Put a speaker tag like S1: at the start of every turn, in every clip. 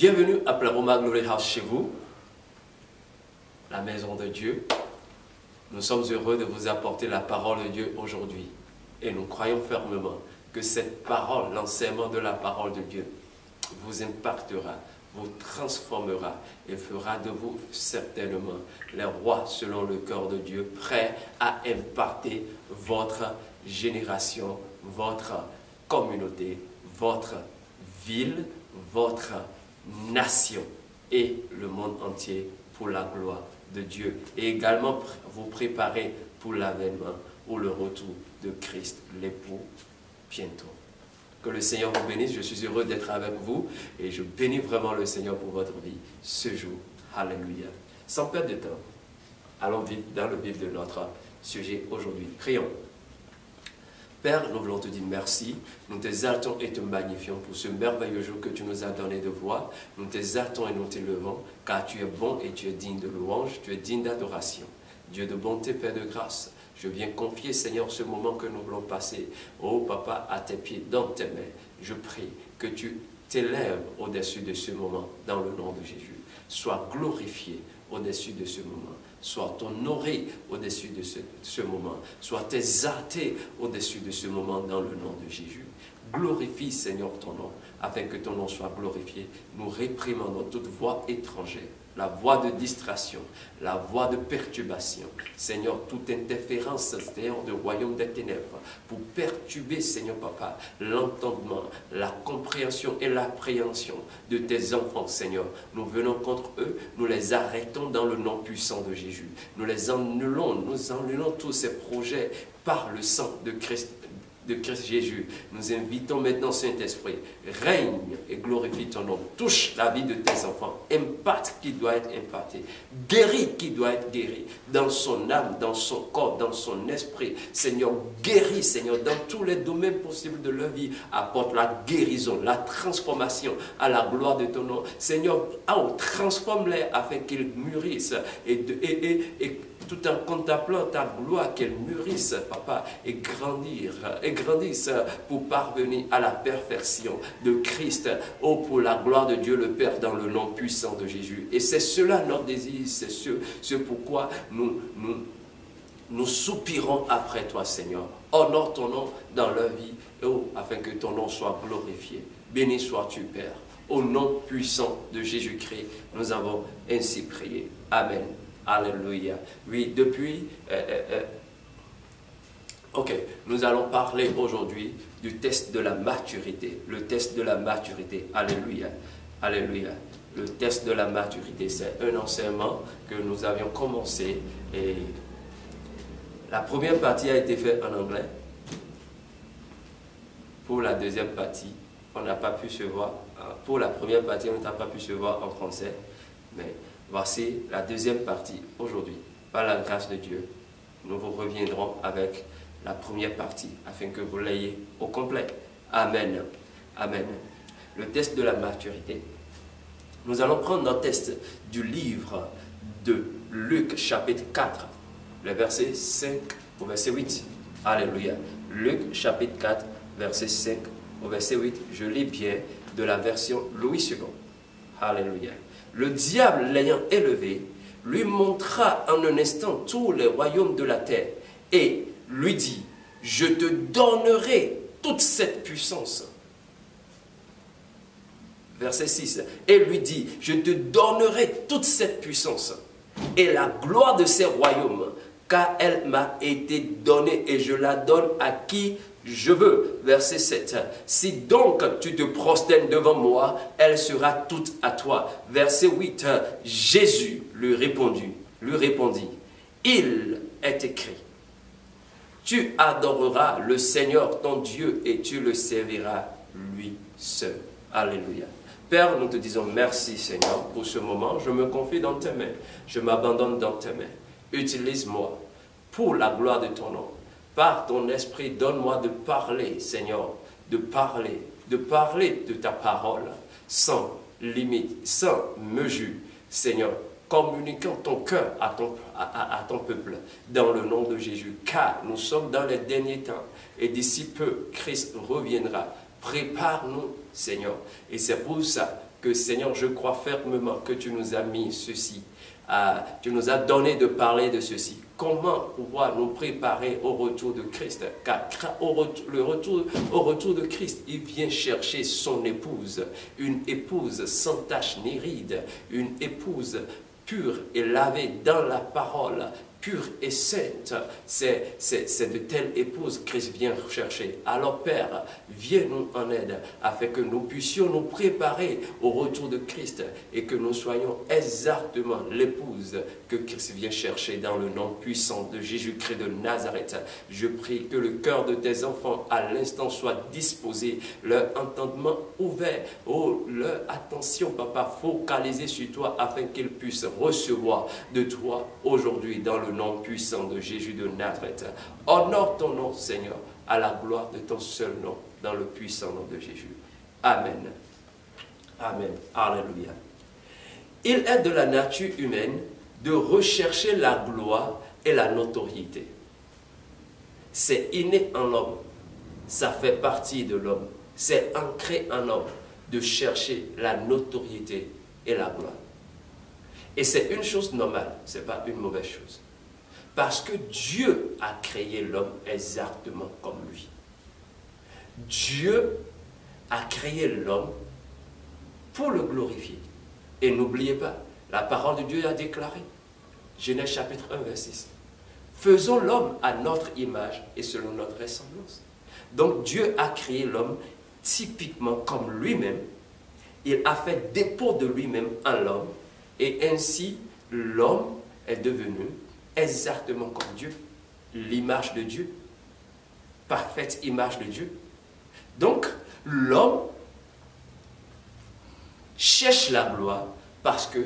S1: Bienvenue à Pleroma Glory House chez vous, la maison de Dieu. Nous sommes heureux de vous apporter la parole de Dieu aujourd'hui. Et nous croyons fermement que cette parole, l'enseignement de la parole de Dieu, vous impactera, vous transformera et fera de vous certainement les rois selon le cœur de Dieu, prêts à impacter votre génération, votre communauté, votre ville, votre nation et le monde entier pour la gloire de Dieu. Et également vous préparer pour l'avènement ou le retour de Christ, l'époux, bientôt. Que le Seigneur vous bénisse. Je suis heureux d'être avec vous et je bénis vraiment le Seigneur pour votre vie ce jour. Alléluia. Sans perdre de temps, allons vite dans le vif de notre sujet aujourd'hui. Prions. Père, nous voulons te dire merci. Nous t'exaltons et te magnifions pour ce merveilleux jour que tu nous as donné de voir. Nous t'exaltons et nous t'élevons, car tu es bon et tu es digne de louange, tu es digne d'adoration. Dieu de bonté, Père de grâce, je viens confier, Seigneur, ce moment que nous voulons passer, oh Papa, à tes pieds, dans tes mains. Je prie que tu t'élèves au-dessus de ce moment, dans le nom de Jésus. Sois glorifié au-dessus de ce moment. Sois honoré au-dessus de ce moment. Sois exalté au-dessus de ce moment dans le nom de Jésus. Glorifie, Seigneur, ton nom, afin que ton nom soit glorifié. Nous réprimandons toute voix étrangère, la voix de distraction, la voix de perturbation. Seigneur, toute interférence, Seigneur, du royaume des ténèbres, pour perturber, Seigneur Papa, l'entendement, la compréhension et l'appréhension de tes enfants, Seigneur. Nous venons contre eux, nous les arrêtons dans le nom puissant de Jésus. Nous annulons tous ces projets par le sang de Christ Jésus. Nous invitons maintenant Saint-Esprit, règne et glorifie ton nom. Touche la vie de tes enfants. Impacte qui doit être impacté. Guéris qui doit être guéri. Dans son âme, dans son corps, dans son esprit. Seigneur, guéris, Seigneur, dans tous les domaines possibles de leur vie. Apporte la guérison, la transformation à la gloire de ton nom. Seigneur, transforme-les afin qu'ils mûrissent et tout en contemplant ta gloire, qu'elles mûrissent, Papa, et grandissent pour parvenir à la perfection de Christ, pour la gloire de Dieu le Père, dans le nom puissant de Jésus. Et c'est cela notre désir, c'est ce pourquoi nous soupirons après toi, Seigneur. Honore ton nom dans leur vie, afin que ton nom soit glorifié. Béni sois-tu, Père. Au nom puissant de Jésus-Christ, nous avons ainsi prié. Amen. Alléluia. Oui, nous allons parler aujourd'hui du test de la maturité. Le test de la maturité. Alléluia. Alléluia. Le test de la maturité, c'est un enseignement que nous avions commencé et la première partie a été faite en anglais. Pour la deuxième partie, on n'a pas pu se voir. Pour la première partie, on n'a pas pu se voir en français, mais voici la deuxième partie aujourd'hui. Par la grâce de Dieu, nous vous reviendrons avec la première partie afin que vous l'ayez au complet. Amen. Amen. Le test de la maturité. Nous allons prendre notre test du livre de Luc chapitre 4, le verset 5 au verset 8. Alléluia. Luc chapitre 4, verset 5 au verset 8. Je lis bien de la version Louis II. Alléluia. Le diable l'ayant élevé, lui montra en un instant tous les royaumes de la terre et lui dit, je te donnerai toute cette puissance. Verset 6, et lui dit, je te donnerai toute cette puissance et la gloire de ces royaumes, car elle m'a été donnée et je la donne à qui je veux. Verset 7. Si donc tu te prosternes devant moi, elle sera toute à toi. Verset 8. Jésus lui répondit, il est écrit, tu adoreras le Seigneur ton Dieu et tu le serviras lui seul. Alléluia. Père, nous te disons merci Seigneur pour ce moment. Je me confie dans tes mains. Je m'abandonne dans tes mains. Utilise-moi pour la gloire de ton nom. Par ton esprit, donne-moi de parler, Seigneur, de parler de ta parole, sans limite, sans mesure, Seigneur, communiquant ton cœur à ton peuple, dans le nom de Jésus, car nous sommes dans les derniers temps, et d'ici peu, Christ reviendra. Prépare-nous, Seigneur, et c'est pour ça que que Seigneur, je crois fermement que tu nous as mis ceci. Tu nous as donné de parler de ceci. Comment pouvoir nous préparer au retour de Christ? Car au retour de Christ, il vient chercher son épouse, une épouse sans tache ni ride, une épouse pure et lavée dans la parole, pure et sainte. C'est de telles épouses que Christ vient chercher. Alors Père, viens-nous en aide afin que nous puissions nous préparer au retour de Christ et que nous soyons exactement l'épouse que Christ vient chercher dans le nom puissant de Jésus-Christ de Nazareth. Je prie que le cœur de tes enfants à l'instant soit disposé, leur entendement ouvert, leur attention, Papa, focalisée sur toi afin qu'ils puissent recevoir de toi aujourd'hui dans le nom puissant de Jésus de Nazareth. Honore ton nom, Seigneur, à la gloire de ton seul nom, dans le puissant nom de Jésus. Amen. Amen. Alléluia. Il est de la nature humaine de rechercher la gloire et la notoriété. C'est inné en l'homme. Ça fait partie de l'homme. C'est ancré en l'homme de chercher la notoriété et la gloire. Et c'est une chose normale, ce n'est pas une mauvaise chose. Parce que Dieu a créé l'homme exactement comme lui. Dieu a créé l'homme pour le glorifier. Et n'oubliez pas, la parole de Dieu a déclaré, Genèse chapitre 1, verset 6. Faisons l'homme à notre image et selon notre ressemblance. Donc Dieu a créé l'homme typiquement comme lui-même. Il a fait dépôt de lui-même en l'homme. Et ainsi, l'homme est devenu exactement comme Dieu, l'image de Dieu, parfaite image de Dieu. Donc, l'homme cherche la gloire parce que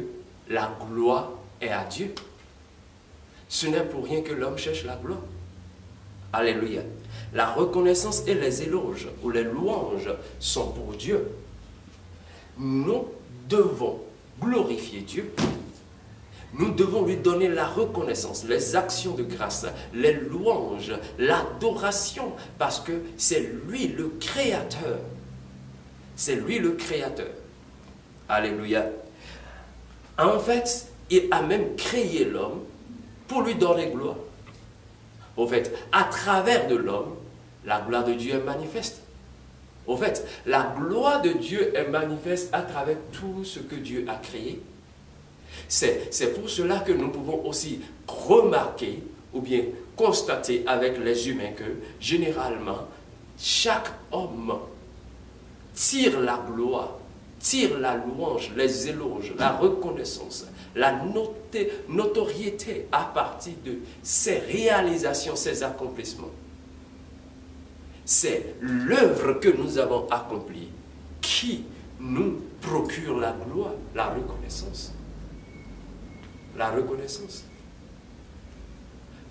S1: la gloire est à Dieu. Ce n'est pour rien que l'homme cherche la gloire. Alléluia. La reconnaissance et les éloges ou les louanges sont pour Dieu. Nous devons glorifier Dieu. Nous devons lui donner la reconnaissance, les actions de grâce, les louanges, l'adoration, parce que c'est lui le créateur. C'est lui le créateur. Alléluia. En fait, il a même créé l'homme pour lui donner gloire. Au fait, à travers de l'homme, la gloire de Dieu est manifeste. Au fait, la gloire de Dieu est manifeste à travers tout ce que Dieu a créé. C'est pour cela que nous pouvons aussi remarquer ou bien constater avec les humains que généralement, chaque homme tire la gloire, tire la louange, les éloges, la reconnaissance, la notoriété à partir de ses réalisations, ses accomplissements. C'est l'œuvre que nous avons accomplie qui nous procure la gloire, la reconnaissance. La reconnaissance.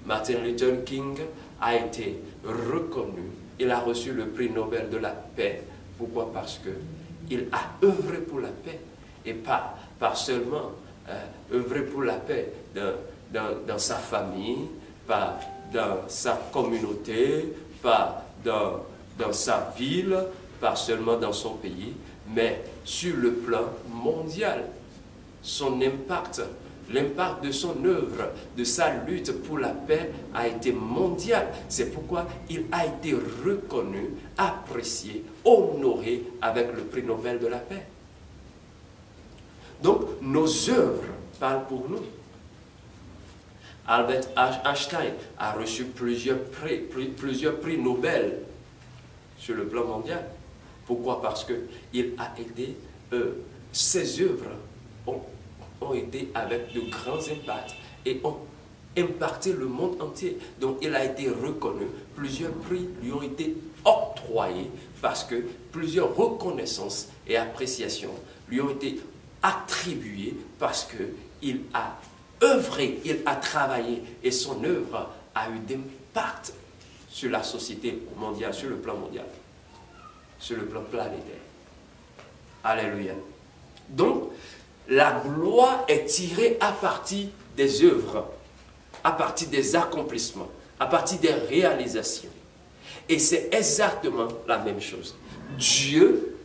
S1: Martin Luther King a été reconnu. Il a reçu le prix Nobel de la paix. Pourquoi? Parce qu'il a œuvré pour la paix et pas seulement œuvré pour la paix dans sa famille, pas dans sa communauté, pas dans sa ville, pas seulement dans son pays, mais sur le plan mondial. Son impact, l'impact de son œuvre, de sa lutte pour la paix a été mondial. C'est pourquoi il a été reconnu, apprécié, honoré avec le prix Nobel de la paix. Donc, nos œuvres parlent pour nous. Albert Einstein a reçu plusieurs prix Nobel sur le plan mondial. Pourquoi? Parce que il a été, ses œuvres ont été avec de grands impacts et ont impacté le monde entier. Donc il a été reconnu, plusieurs prix lui ont été octroyés parce que plusieurs reconnaissances et appréciations lui ont été attribuées parce qu'il a œuvré, il a travaillé et son œuvre a eu d'impact sur la société mondiale, sur le plan mondial, sur le plan planétaire. Alléluia. Donc, la gloire est tirée à partir des œuvres, à partir des accomplissements, à partir des réalisations. Et c'est exactement la même chose. Dieu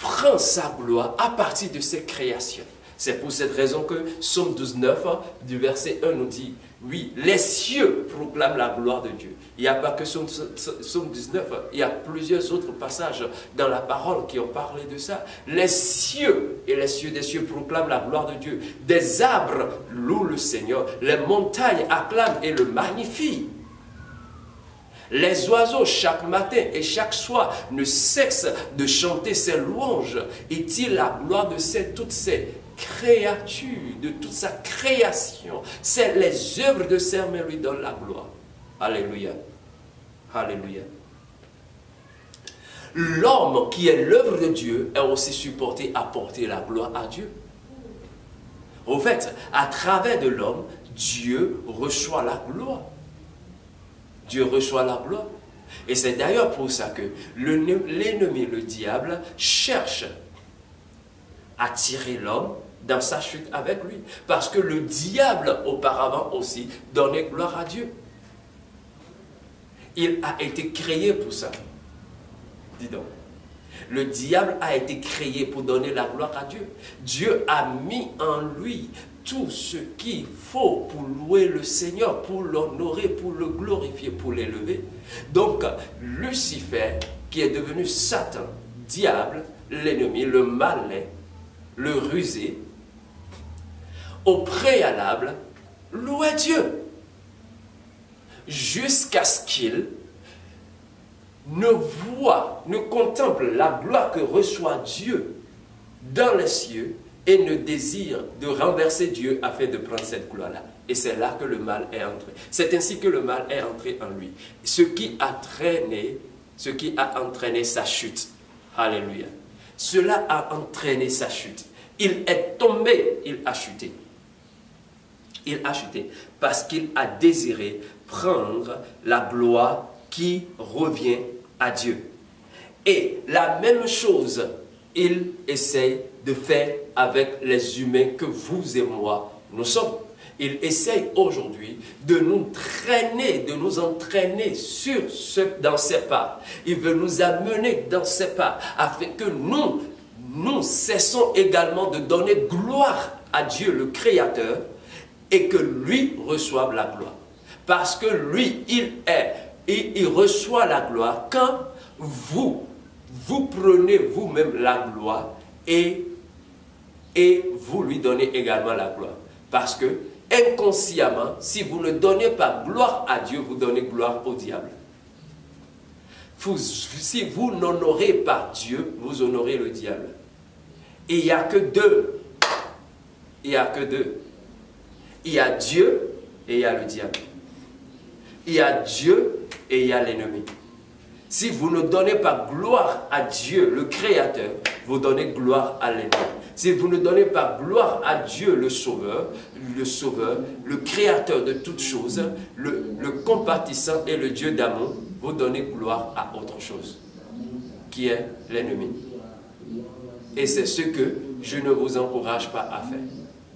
S1: prend sa gloire à partir de ses créations. C'est pour cette raison que Psaume 12:9 du verset 1 nous dit, oui, les cieux proclament la gloire de Dieu. Il n'y a pas que Psaume 19, il y a plusieurs autres passages dans la parole qui ont parlé de ça. Les cieux et les cieux des cieux proclament la gloire de Dieu. Des arbres louent le Seigneur, les montagnes acclament et le magnifient. Les oiseaux, chaque matin et chaque soir, ne cessent de chanter ses louanges et tirent la gloire de toutes ces créatures, de toute sa création. C'est les œuvres de ses mains lui donnent la gloire. Alléluia. Alléluia. L'homme qui est l'œuvre de Dieu est aussi supporté à porter la gloire à Dieu. Au fait, à travers de l'homme, Dieu reçoit la gloire. Dieu reçoit la gloire. Et c'est d'ailleurs pour ça que l'ennemi, le diable, cherche à tirer l'homme dans sa chute avec lui. Parce que le diable, auparavant aussi, donnait gloire à Dieu. Il a été créé pour ça. Dis donc. Le diable a été créé pour donner la gloire à Dieu. Dieu a mis en lui tout ce qu'il faut pour louer le Seigneur, pour l'honorer, pour le glorifier, pour l'élever. Donc, Lucifer, qui est devenu Satan, diable, l'ennemi, le malin, le rusé, au préalable, louait Dieu. Jusqu'à ce qu'il ne voit, ne contemple la gloire que reçoit Dieu dans les cieux et ne désire de renverser Dieu afin de prendre cette gloire-là. Et c'est là que le mal est entré. C'est ainsi que le mal est entré en lui. Ce qui a entraîné sa chute. Alléluia. Cela a entraîné sa chute. Il est tombé, il a chuté. Il a chuté parce qu'il a désiré prendre la gloire qui revient à Dieu. Et la même chose, il essaye de faire avec les humains que vous et moi, nous sommes. Il essaye aujourd'hui de nous traîner, de nous entraîner dans ses pas. Il veut nous amener dans ses pas afin que nous cessons également de donner gloire à Dieu, le Créateur, et que lui reçoive la gloire. Parce que lui, il reçoit la gloire quand vous prenez vous-même la gloire et vous lui donnez également la gloire. Parce que inconsciemment, si vous ne donnez pas gloire à Dieu, vous donnez gloire au diable. Si vous n'honorez pas Dieu, vous honorez le diable. Et il n'y a que deux. Il n'y a que deux. Il y a Dieu et il y a le diable. Il y a Dieu et il y a l'ennemi. Si vous ne donnez pas gloire à Dieu, le Créateur, vous donnez gloire à l'ennemi. Si vous ne donnez pas gloire à Dieu, le Sauveur, le Créateur de toutes choses, le compatissant et le Dieu d'amour, vous donnez gloire à autre chose, qui est l'ennemi. Et c'est ce que je ne vous encourage pas à faire.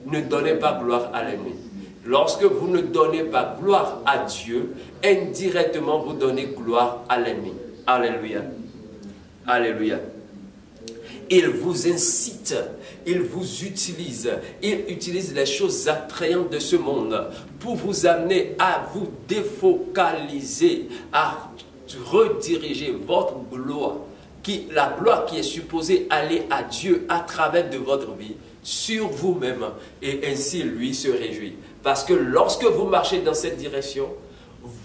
S1: Ne donnez pas gloire à l'ennemi. Lorsque vous ne donnez pas gloire à Dieu, indirectement vous donnez gloire à l'ennemi. Alléluia. Alléluia. Il vous incite, il vous utilise, il utilise les choses attrayantes de ce monde pour vous amener à vous défocaliser, à rediriger votre gloire, la gloire qui est supposée aller à Dieu à travers de votre vie, sur vous-même, et ainsi lui se réjouit. Parce que lorsque vous marchez dans cette direction,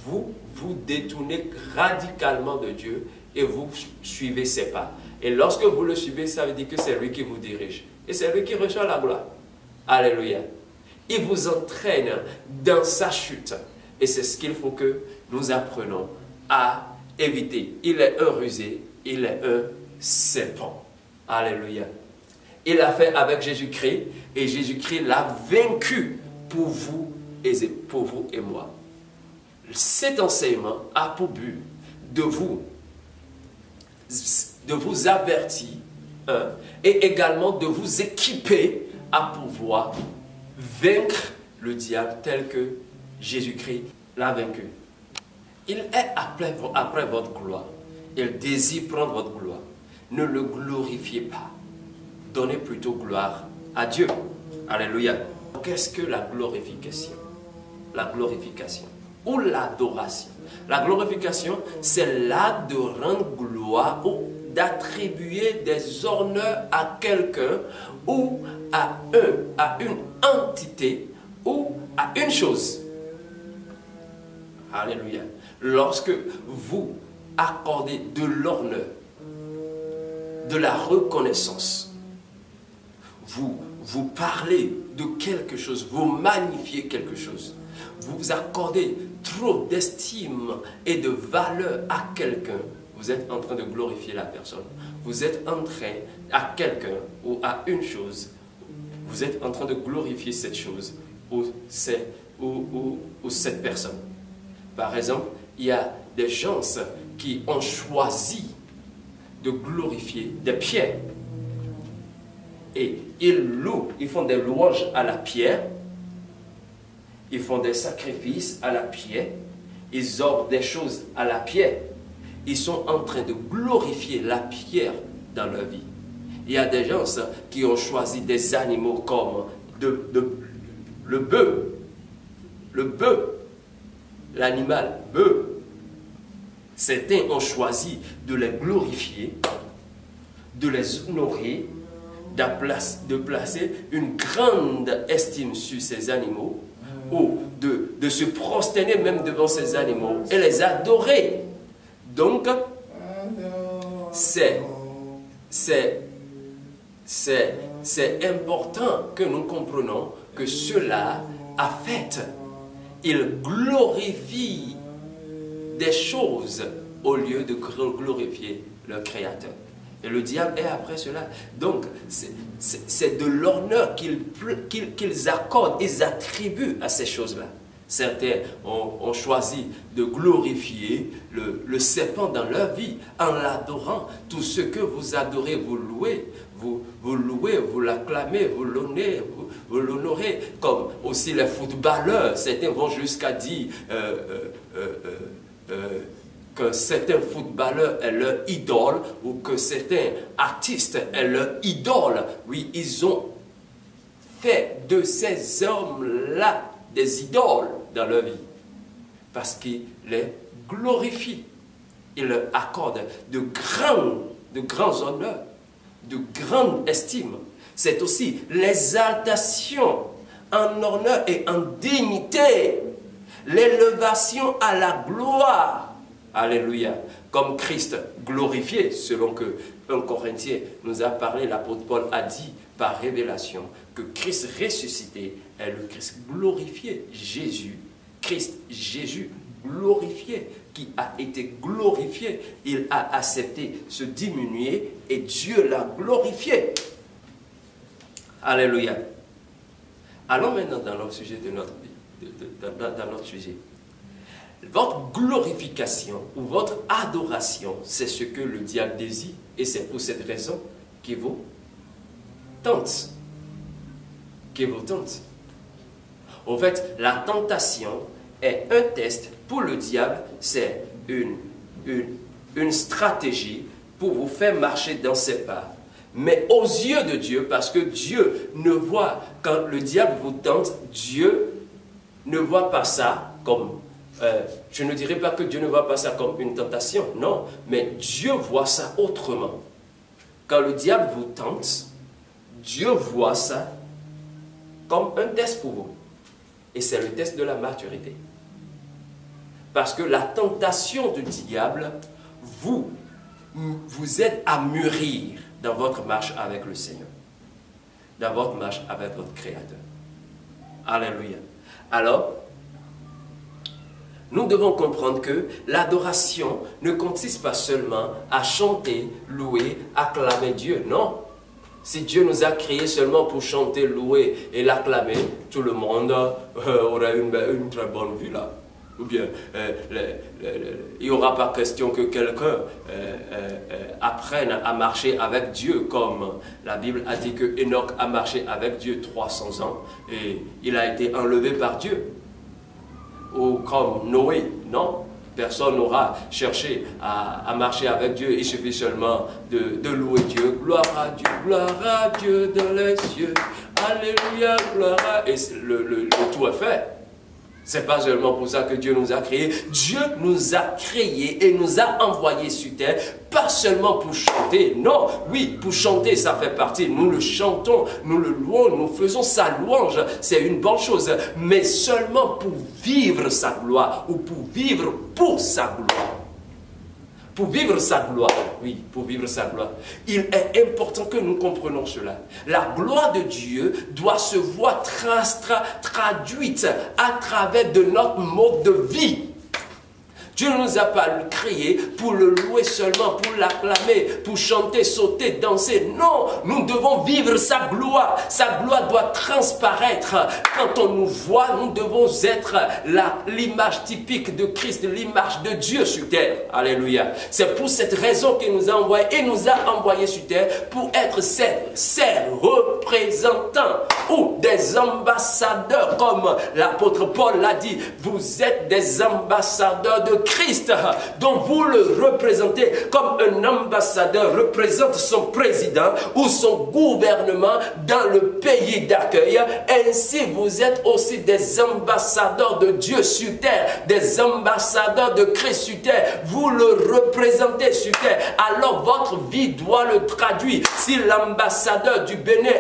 S1: vous vous détournez radicalement de Dieu et vous suivez ses pas. Et lorsque vous le suivez, ça veut dire que c'est lui qui vous dirige. Et c'est lui qui reçoit la gloire. Alléluia. Il vous entraîne dans sa chute. Et c'est ce qu'il faut que nous apprenons à éviter. Il est un rusé, il est un serpent. Alléluia. Il l'a fait avec Jésus-Christ et Jésus-Christ l'a vaincu pour vous et moi. Cet enseignement a pour but de vous avertir et également de vous équiper à pouvoir vaincre le diable tel que Jésus-Christ l'a vaincu. Il est après votre gloire. Il désire prendre votre gloire. Ne le glorifiez pas. donnez plutôt gloire à Dieu. Alléluia. Qu'est-ce que la glorification? La glorification ou l'adoration. La glorification, c'est l'acte de rendre gloire ou d'attribuer des honneurs à quelqu'un ou à une entité ou à une chose. Alléluia. Lorsque vous accordez de l'honneur, de la reconnaissance, vous parlez de quelque chose, vous magnifiez quelque chose, vous accordez trop d'estime et de valeur à quelqu'un, vous êtes en train de glorifier la personne. Vous êtes en train, à quelqu'un ou à une chose, vous êtes en train de glorifier cette chose ou cette personne. Par exemple, il y a des gens qui ont choisi de glorifier des pierres. Et ils font des louanges à la pierre, ils font des sacrifices à la pierre, ils offrent des choses à la pierre. Ils sont en train de glorifier la pierre dans leur vie. Il y a des gens qui ont choisi des animaux comme le bœuf, l'animal bœuf. Certains ont choisi de les glorifier, de les honorer, de placer une grande estime sur ces animaux, ou de se prosterner même devant ces animaux et les adorer. Donc, c'est important que nous comprenions que cela a fait. Il glorifie des choses au lieu de glorifier le Créateur. Et le diable est après cela. Donc, c'est de l'honneur qu'ils accordent, ils attribuent à ces choses-là. Certains ont choisi de glorifier le serpent dans leur vie en l'adorant. Tout ce que vous adorez, vous louez. Vous louez, vous l'acclamez, vous l'honorez. Comme aussi les footballeurs. Certains vont jusqu'à dire que certains footballeurs est leur idole ou que certains artistes est leur idole. Oui, ils ont fait de ces hommes-là des idoles dans leur vie, parce qu'ils les glorifient. Ils leur accordent de grands honneurs, de grande estime. C'est aussi l'exaltation en honneur et en dignité, l'élévation à la gloire. Alléluia. Comme Christ glorifié, selon que 1 Corinthiens nous a parlé, l'apôtre Paul a dit par révélation que Christ ressuscité est le Christ glorifié. Jésus glorifié, qui a été glorifié. Il a accepté se diminuer et Dieu l'a glorifié. Alléluia. Allons maintenant dans notre sujet de notre vie, dans notre sujet. Votre glorification ou votre adoration, c'est ce que le diable désire. Et c'est pour cette raison qu'il vous tente. En fait, la tentation est un test pour le diable. C'est une stratégie pour vous faire marcher dans ses pas. Mais aux yeux de Dieu, parce que Dieu ne voit, quand le diable vous tente, Dieu ne voit pas ça comme... je ne dirais pas que Dieu ne voit pas ça comme une tentation, non, mais Dieu voit ça autrement. Quand le diable vous tente, Dieu voit ça comme un test pour vous. Et c'est le test de la maturité. Parce que la tentation du diable vous aide à mûrir dans votre marche avec le Seigneur, dans votre marche avec votre Créateur. Alléluia. Alors, nous devons comprendre que l'adoration ne consiste pas seulement à chanter, louer, acclamer Dieu. Non. Si Dieu nous a créés seulement pour chanter, louer et l'acclamer, tout le monde aurait une très bonne vie là. Ou bien, il n'y aura pas question que quelqu'un apprenne à marcher avec Dieu, comme la Bible a dit que Enoch a marché avec Dieu 300 ans et il a été enlevé par Dieu. Ou comme Noé, non. personne n'aura cherché à marcher avec Dieu. Il suffit seulement de louer Dieu. Gloire à Dieu dans les cieux. Alléluia, gloire à... Et le tout est fait. C'est pas seulement pour ça que Dieu nous a créés. Dieu nous a créés et nous a envoyés sur terre, pas seulement pour chanter. Non, oui, pour chanter, ça fait partie. Nous le chantons, nous le louons, nous faisons sa louange. C'est une bonne chose. Mais seulement pour vivre sa gloire ou pour vivre pour sa gloire. Pour vivre sa gloire, oui, pour vivre sa gloire. Il est important que nous comprenions cela. La gloire de Dieu doit se voir traduite à travers de notre mode de vie. Dieu ne nous a pas créés pour le louer seulement, pour l'acclamer, pour chanter, sauter, danser. Non, nous devons vivre sa gloire. Sa gloire doit transparaître. Quand on nous voit, nous devons être l'image typique de Christ, l'image de Dieu sur terre. Alléluia. C'est pour cette raison qu'il nous a envoyés et nous a envoyés sur terre pour être ses représentants ou des ambassadeurs, comme l'apôtre Paul l'a dit. Vous êtes des ambassadeurs de Christ, dont vous le représentez comme un ambassadeur représente son président ou son gouvernement dans le pays d'accueil. Ainsi, vous êtes aussi des ambassadeurs de Dieu sur terre, des ambassadeurs de Christ sur terre. Vous le représentez sur terre. Alors, votre vie doit le traduire. Si l'ambassadeur du Bénin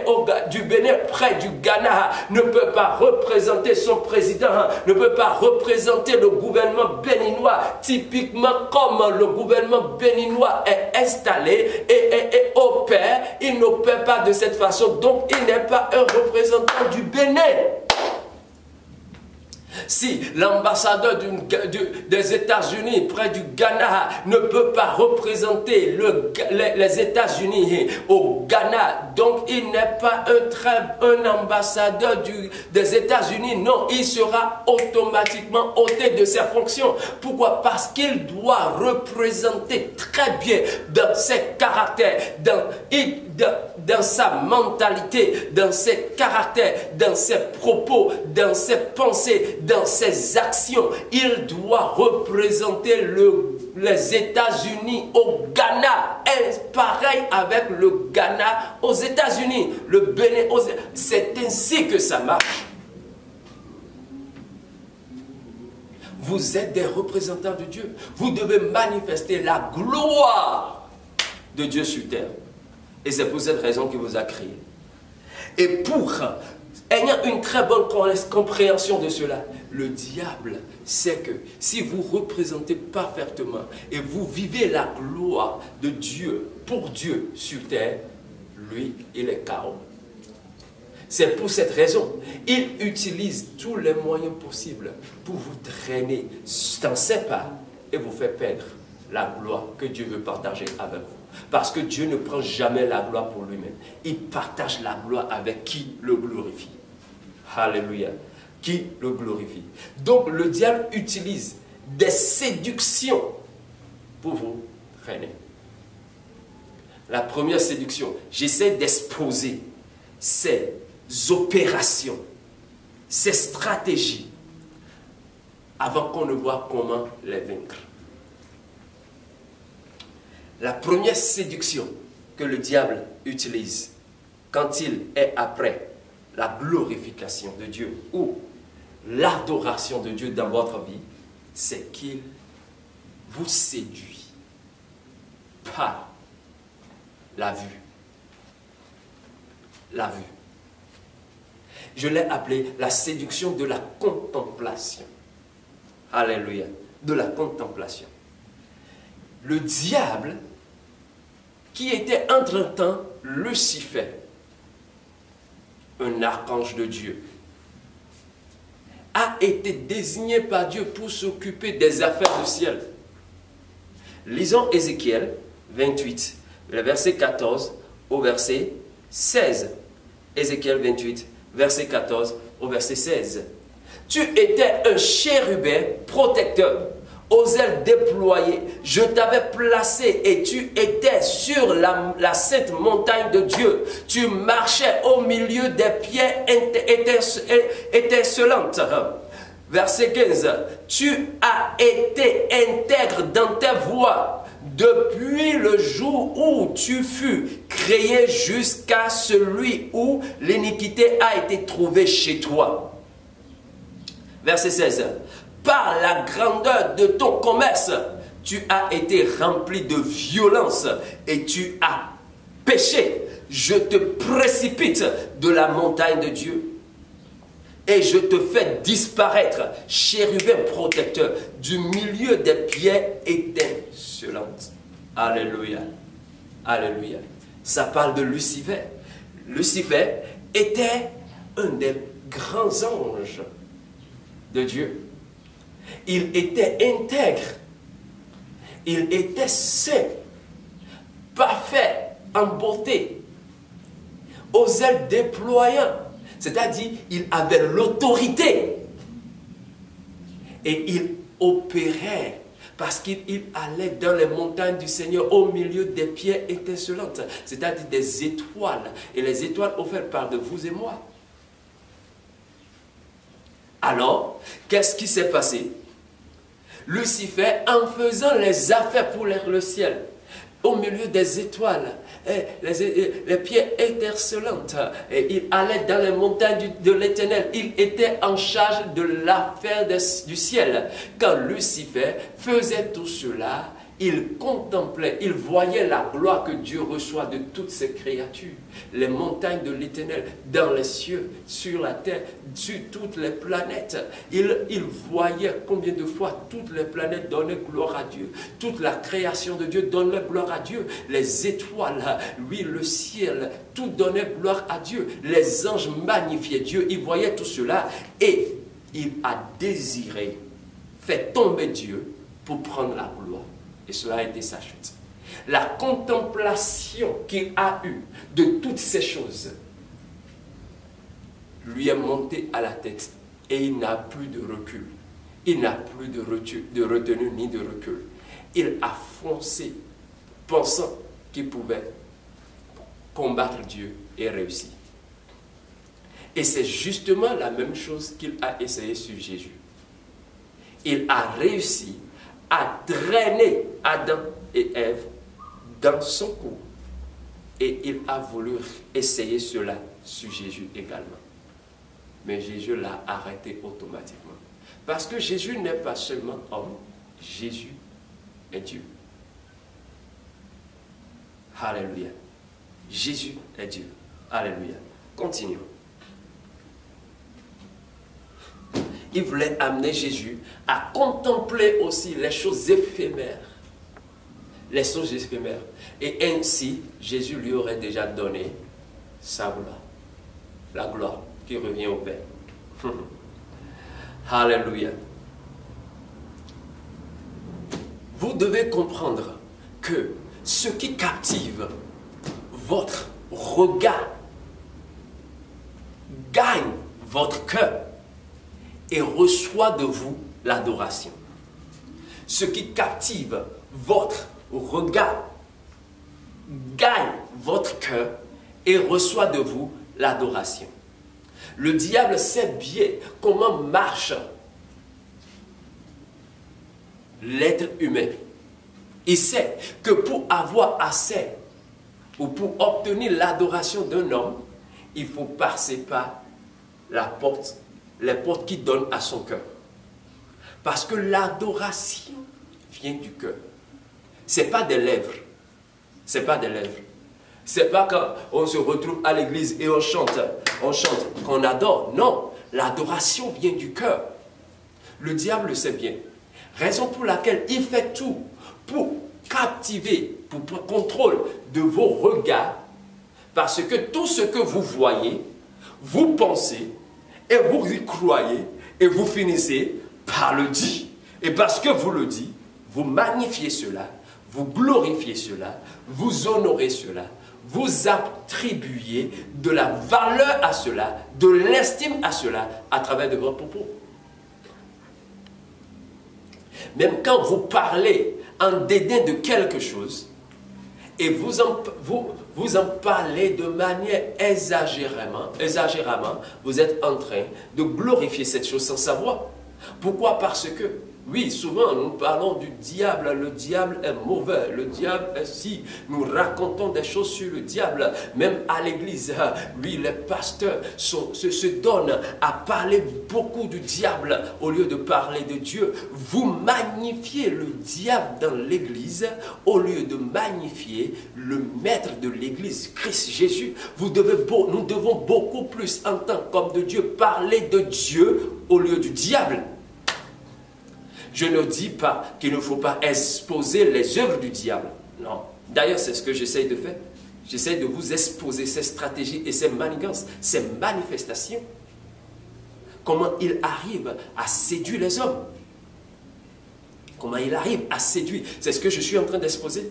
S1: près du Ghana ne peut pas représenter son président, ne peut pas représenter le gouvernement béninois, typiquement comme le gouvernement béninois est installé et opère, il n'opère pas de cette façon, donc il n'est pas un représentant du Bénin. Si l'ambassadeur des États-Unis près du Ghana ne peut pas représenter les États-Unis au Ghana, donc il n'est pas un ambassadeur des États-Unis, non, il sera automatiquement ôté de ses fonctions. Pourquoi? Parce qu'il doit représenter très bien dans ses caractères, dans sa mentalité, dans ses caractères, dans ses propos, dans ses pensées, dans ses actions. Il doit représenter les États-Unis au Ghana. Et pareil avec le Ghana aux États-Unis, le Bénin aux États-Unis. C'est ainsi que ça marche. Vous êtes des représentants de Dieu. Vous devez manifester la gloire de Dieu sur terre. Et c'est pour cette raison qu'il vous a créé. Et pour ayant une très bonne compréhension de cela, le diable sait que si vous représentez parfaitement et vous vivez la gloire de Dieu pour Dieu sur terre, lui, il est KO. C'est pour cette raison, il utilise tous les moyens possibles pour vous drainer dans ses pas et vous faire perdre la gloire que Dieu veut partager avec vous. Parce que Dieu ne prend jamais la gloire pour lui-même. Il partage la gloire avec qui le glorifie. Alléluia. Qui le glorifie. Donc le diable utilise des séductions pour vous traîner. La première séduction, j'essaie d'exposer ces opérations, ces stratégies, avant qu'on ne voit comment les vaincre. La première séduction que le diable utilise quand il est après la glorification de Dieu ou l'adoration de Dieu dans votre vie, c'est qu'il vous séduit par la vue. La vue. Je l'ai appelé la séduction de la contemplation. Alléluia. De la contemplation. Le diable, qui était entre-temps Lucifer, un archange de Dieu, a été désigné par Dieu pour s'occuper des affaires du ciel. Lisons Ézéchiel 28, le verset 14 au verset 16. Ézéchiel 28, verset 14 au verset 16. Tu étais un chérubin protecteur, aux ailes déployées, je t'avais placé et tu étais sur la sainte montagne de Dieu. Tu marchais au milieu des pierres étincelantes. Verset 15. Tu as été intègre dans tes voies depuis le jour où tu fus créé jusqu'à celui où l'iniquité a été trouvée chez toi. Verset 16. Par la grandeur de ton commerce, tu as été rempli de violence et tu as péché. Je te précipite de la montagne de Dieu et je te fais disparaître, chérubin protecteur, du milieu des pierres étincelantes. Alléluia. Alléluia. Ça parle de Lucifer. Lucifer était un des grands anges de Dieu. Il était intègre. Il était saint, parfait en beauté, aux ailes déployant. C'est-à-dire, il avait l'autorité. Et il opérait parce qu'il allait dans les montagnes du Seigneur au milieu des pierres étincelantes. C'est-à-dire des étoiles. Et les étoiles offertes par de vous et moi. Alors, qu'est-ce qui s'est passé? Lucifer, en faisant les affaires pour le ciel, au milieu des étoiles, les pierres étincelantes, et il allait dans les montagnes de l'Éternel. Il était en charge de l'affaire du ciel. Quand Lucifer faisait tout cela, il contemplait, il voyait la gloire que Dieu reçoit de toutes ses créatures. Les montagnes de l'Éternel, dans les cieux, sur la terre, sur toutes les planètes. Il voyait combien de fois toutes les planètes donnaient gloire à Dieu. Toute la création de Dieu donnait gloire à Dieu. Les étoiles, oui, le ciel, tout donnait gloire à Dieu. Les anges magnifiaient Dieu. Il voyait tout cela et il a désiré faire tomber Dieu pour prendre la gloire. Et cela a été sa chute. La contemplation qu'il a eue de toutes ces choses lui est montée à la tête et il n'a plus de recul. Il n'a plus de retenue ni de recul. Il a foncé pensant qu'il pouvait combattre Dieu et réussir. Et c'est justement la même chose qu'il a essayé sur Jésus. Il a réussi à drainer Adam et Ève dans son cou. Et il a voulu essayer cela sur Jésus également. Mais Jésus l'a arrêté automatiquement. Parce que Jésus n'est pas seulement homme, Jésus est Dieu. Alléluia. Jésus est Dieu. Alléluia. Continuons. Il voulait amener Jésus à contempler aussi les choses éphémères. Les choses éphémères. Et ainsi, Jésus lui aurait déjà donné sa gloire. La gloire qui revient au Père. Alléluia. Vous devez comprendre que ce qui captive votre regard gagne votre cœur et reçoit de vous l'adoration. Ce qui captive votre regard gagne votre cœur et reçoit de vous l'adoration. Le diable sait bien comment marche l'être humain. Il sait que pour avoir assez ou pour obtenir l'adoration d'un homme, il faut passer par la porte, les portes qui donnent à son cœur. Parce que l'adoration vient du cœur. Ce n'est pas des lèvres. Ce n'est pas des lèvres. Ce n'est pas quand on se retrouve à l'église et on chante, qu'on adore. Non, l'adoration vient du cœur. Le diable le sait bien. Raison pour laquelle il fait tout pour captiver, pour contrôle de vos regards. Parce que tout ce que vous voyez, vous pensez et vous y croyez et vous finissez par le dire. Et parce que vous le dites, vous magnifiez cela, vous glorifiez cela, vous honorez cela, vous attribuez de la valeur à cela, de l'estime à cela, à travers de vos propos. Même quand vous parlez en dédain de quelque chose, et vous en parlez de manière exagérément, vous êtes en train de glorifier cette chose sans savoir. Pourquoi? Parce que, oui, souvent nous parlons du diable, le diable est mauvais, le diable est si, nous racontons des choses sur le diable, même à l'église, oui, les pasteurs se donnent à parler beaucoup du diable au lieu de parler de Dieu. Vous magnifiez le diable dans l'église au lieu de magnifier le maître de l'église, Christ Jésus. Nous devons beaucoup plus, en tant qu'homme de Dieu, parler de Dieu au lieu du diable. Je ne dis pas qu'il ne faut pas exposer les œuvres du diable. Non. D'ailleurs, c'est ce que j'essaie de faire. J'essaie de vous exposer ces stratégies et ces manigances, ces manifestations. Comment il arrive à séduire les hommes. Comment il arrive à séduire. C'est ce que je suis en train d'exposer.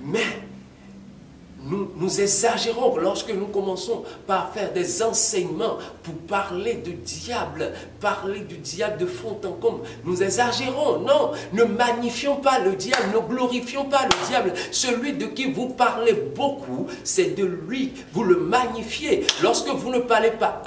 S1: Mais nous exagérons lorsque nous commençons par faire des enseignements pour parler du diable de fond en comble. Nous exagérons, non, ne magnifions pas le diable, ne glorifions pas le diable. Celui de qui vous parlez beaucoup, c'est de lui, vous le magnifiez. Lorsque vous ne parlez pas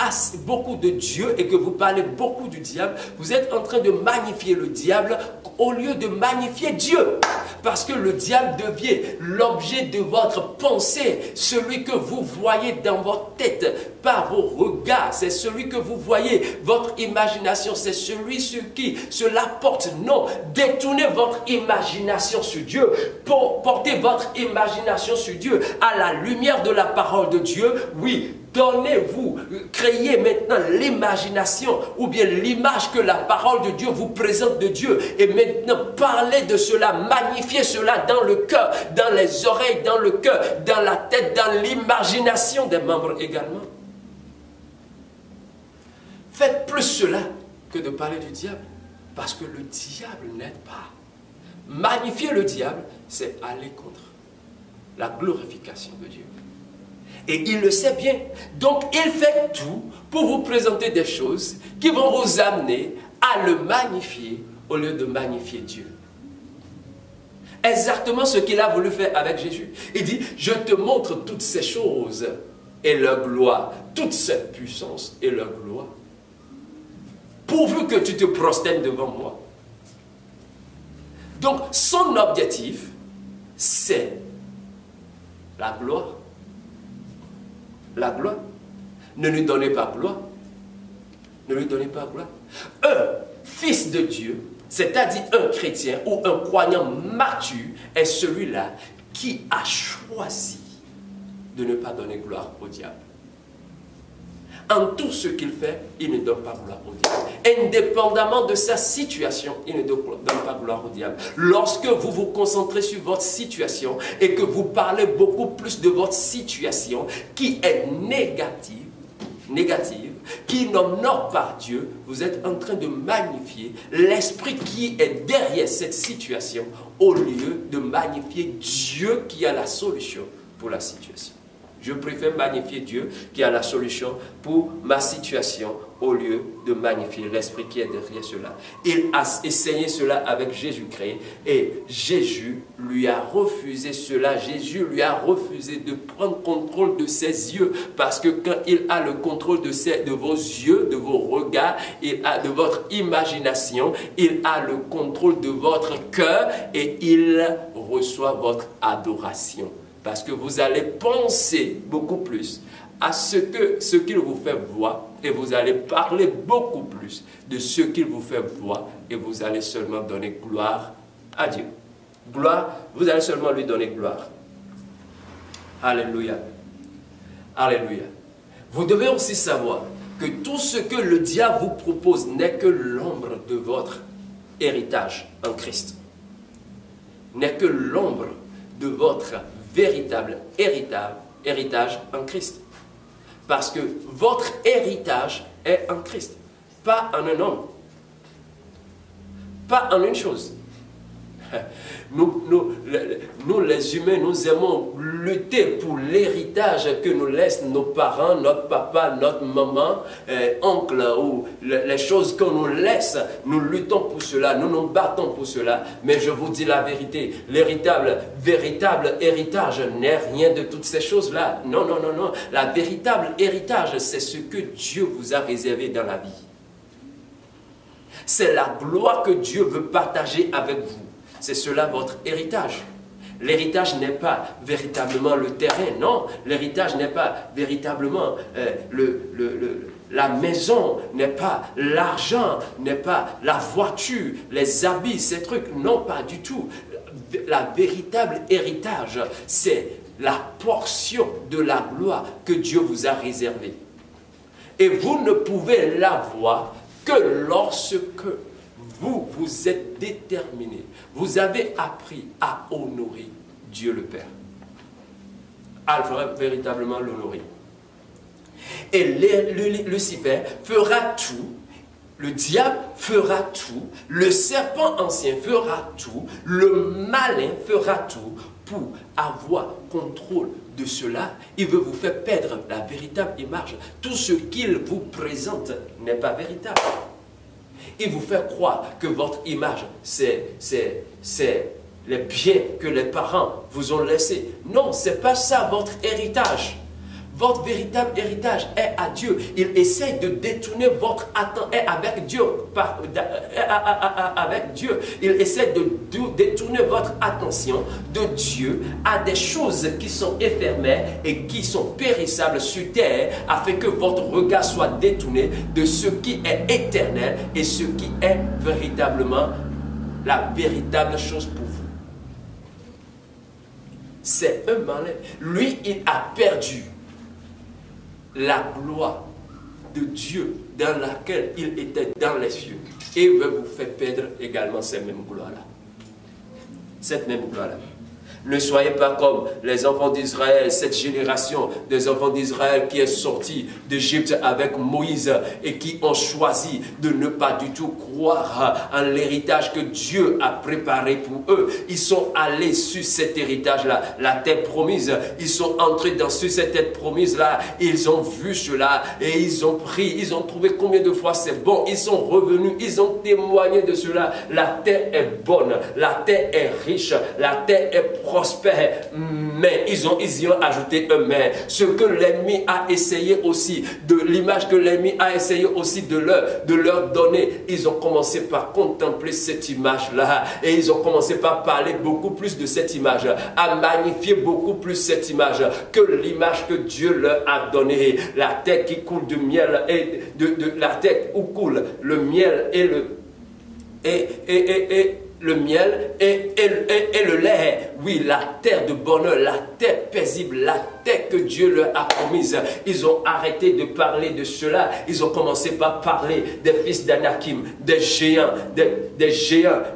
S1: beaucoup de Dieu et que vous parlez beaucoup du diable, vous êtes en train de magnifier le diable au lieu de magnifier Dieu. Parce que le diable devient l'objet de votre pensée, celui que vous voyez dans votre tête, par vos regards, c'est celui que vous voyez, votre imagination, c'est celui sur qui cela porte. Non, détournez votre imagination sur Dieu, portez votre imagination sur Dieu, à la lumière de la parole de Dieu, oui. Donnez-vous, créez maintenant l'imagination ou bien l'image que la parole de Dieu vous présente de Dieu. Et maintenant, parlez de cela, magnifiez cela dans le cœur, dans les oreilles, dans le cœur, dans la tête, dans l'imagination des membres également. Faites plus cela que de parler du diable, parce que le diable n'aide pas. Magnifier le diable, c'est aller contre la glorification de Dieu. Et il le sait bien. Donc, il fait tout pour vous présenter des choses qui vont vous amener à le magnifier au lieu de magnifier Dieu. Exactement ce qu'il a voulu faire avec Jésus. Il dit, je te montre toutes ces choses et leur gloire, toute cette puissance et leur gloire, pourvu que tu te prosternes devant moi. Donc, son objectif, c'est la gloire. La gloire. Ne lui donnez pas gloire. Ne lui donnez pas gloire. Un fils de Dieu, c'est-à-dire un chrétien ou un croyant mature, est celui-là qui a choisi de ne pas donner gloire au diable. En tout ce qu'il fait, il ne donne pas gloire au diable. Indépendamment de sa situation, il ne donne pas gloire au diable. Lorsque vous vous concentrez sur votre situation et que vous parlez beaucoup plus de votre situation qui est négative, qui n'honore pas Dieu, vous êtes en train de magnifier l'esprit qui est derrière cette situation au lieu de magnifier Dieu qui a la solution pour la situation. Je préfère magnifier Dieu qui a la solution pour ma situation au lieu de magnifier l'esprit qui est derrière cela. Il a essayé cela avec Jésus-Christ et Jésus lui a refusé cela. Jésus lui a refusé de prendre contrôle de ses yeux parce que quand il a le contrôle de vos yeux, de vos regards, de votre imagination, il a le contrôle de votre cœur et il reçoit votre adoration. Parce que vous allez penser beaucoup plus à ce qu'il vous fait voir et vous allez parler beaucoup plus de ce qu'il vous fait voir et vous allez seulement donner gloire à Dieu. Gloire, vous allez seulement lui donner gloire. Alléluia. Alléluia. Vous devez aussi savoir que tout ce que le diable vous propose n'est que l'ombre de votre héritage en Christ. N'est que l'ombre de votre véritable héritage en Christ. Parce que votre héritage est en Christ, pas en un homme, pas en une chose. Nous, les humains, nous aimons lutter pour l'héritage que nous laissent nos parents, notre papa, notre maman, oncle, ou les choses qu'on nous laisse. Nous luttons pour cela, nous nous battons pour cela. Mais je vous dis la vérité, véritable héritage n'est rien de toutes ces choses-là. Non, non, non, non. La véritable héritage, c'est ce que Dieu vous a réservé dans la vie. C'est la gloire que Dieu veut partager avec vous. C'est cela votre héritage. L'héritage n'est pas véritablement le terrain, non. L'héritage n'est pas véritablement la maison, n'est pas l'argent, n'est pas la voiture, les habits, ces trucs. Non, pas du tout. La véritable héritage, c'est la portion de la gloire que Dieu vous a réservée. Et vous ne pouvez l'avoir que lorsque vous êtes déterminé. Vous avez appris à honorer Dieu le Père. À véritablement l'honorer. Et Lucifer fera tout. Le diable fera tout. Le serpent ancien fera tout. Le malin fera tout pour avoir contrôle de cela. Il veut vous faire perdre la véritable image. Tout ce qu'il vous présente n'est pas véritable. Il vous fait croire que votre image, c'est les biens que les parents vous ont laissés. Non, ce n'est pas ça votre héritage. Votre véritable héritage est à Dieu. Il essaie de détourner votre attention avec Dieu. Avec Dieu. Il essaie de détourner votre attention de Dieu à des choses qui sont éphémères et qui sont périssables sur terre, afin que votre regard soit détourné de ce qui est éternel et ce qui est véritablement la véritable chose pour vous. C'est un malin. Lui, il a perdu la gloire de Dieu dans laquelle il était dans les cieux. Et il veut vous faire perdre également cette même gloire-là. Cette même gloire-là. Ne soyez pas comme les enfants d'Israël, cette génération des enfants d'Israël qui est sortie d'Égypte avec Moïse et qui ont choisi de ne pas du tout croire en l'héritage que Dieu a préparé pour eux. Ils sont allés sur cet héritage-là, la terre promise. Ils sont entrés sur cette terre promise-là. Ils ont vu cela et ils ont pris, ils ont trouvé combien de fois c'est bon. Ils sont revenus, ils ont témoigné de cela. La terre est bonne, la terre est riche, la terre est prospère, mais ils y ont ajouté un mais. Ce que l'ennemi a essayé aussi, de l'image que l'ennemi a essayé aussi de leur donner, ils ont commencé par contempler cette image-là et ils ont commencé par parler beaucoup plus de cette image, à magnifier beaucoup plus cette image que l'image que Dieu leur a donnée. La terre qui coule de miel et la terre où coule le miel et le miel et le lait. Oui, la terre de bonheur, la terre paisible, la terre que Dieu leur a promise. Ils ont arrêté de parler de cela. Ils ont commencé par parler des fils d'Anakim, des géants,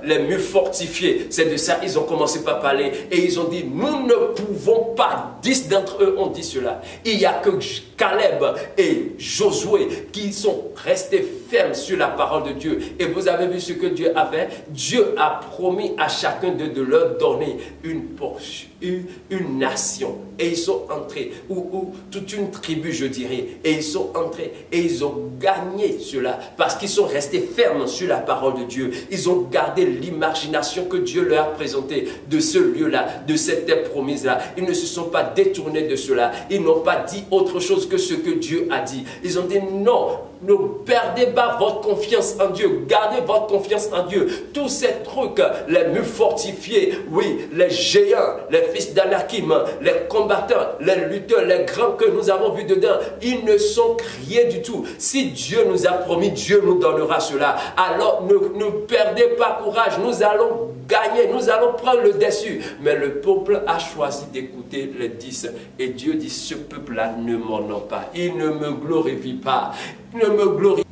S1: les murs fortifiés. C'est de ça ils ont commencé par parler. Et ils ont dit, nous ne pouvons pas, 10 d'entre eux ont dit cela. Il n'y a que Caleb et Josué qui sont restés fermes sur la parole de Dieu. Et vous avez vu ce que Dieu a fait. Dieu a promis à chacun d'eux de leur donner une portion, une nation. Et ils sont entrés, ou toute une tribu, je dirais. Et ils sont entrés et ils ont gagné cela parce qu'ils sont restés fermes sur la parole de Dieu. Ils ont gardé l'imagination que Dieu leur a présentée de ce lieu-là, de cette terre promise-là. Ils ne se sont pas détournés de cela. Ils n'ont pas dit autre chose que ce que Dieu a dit. Ils ont dit non. Ne perdez pas votre confiance en Dieu. Gardez votre confiance en Dieu. Tous ces trucs, les murs fortifiés, oui, les géants, les fils d'Anakim, les combattants, les lutteurs, les grands que nous avons vus dedans, ils ne sont rien du tout. Si Dieu nous a promis, Dieu nous donnera cela. Alors ne perdez pas courage. Nous allons gagner, nous allons prendre le dessus. Mais le peuple a choisi d'écouter les 10. Et Dieu dit, ce peuple-là ne m'honore pas. Il ne me glorifie pas. Ne me glorifie.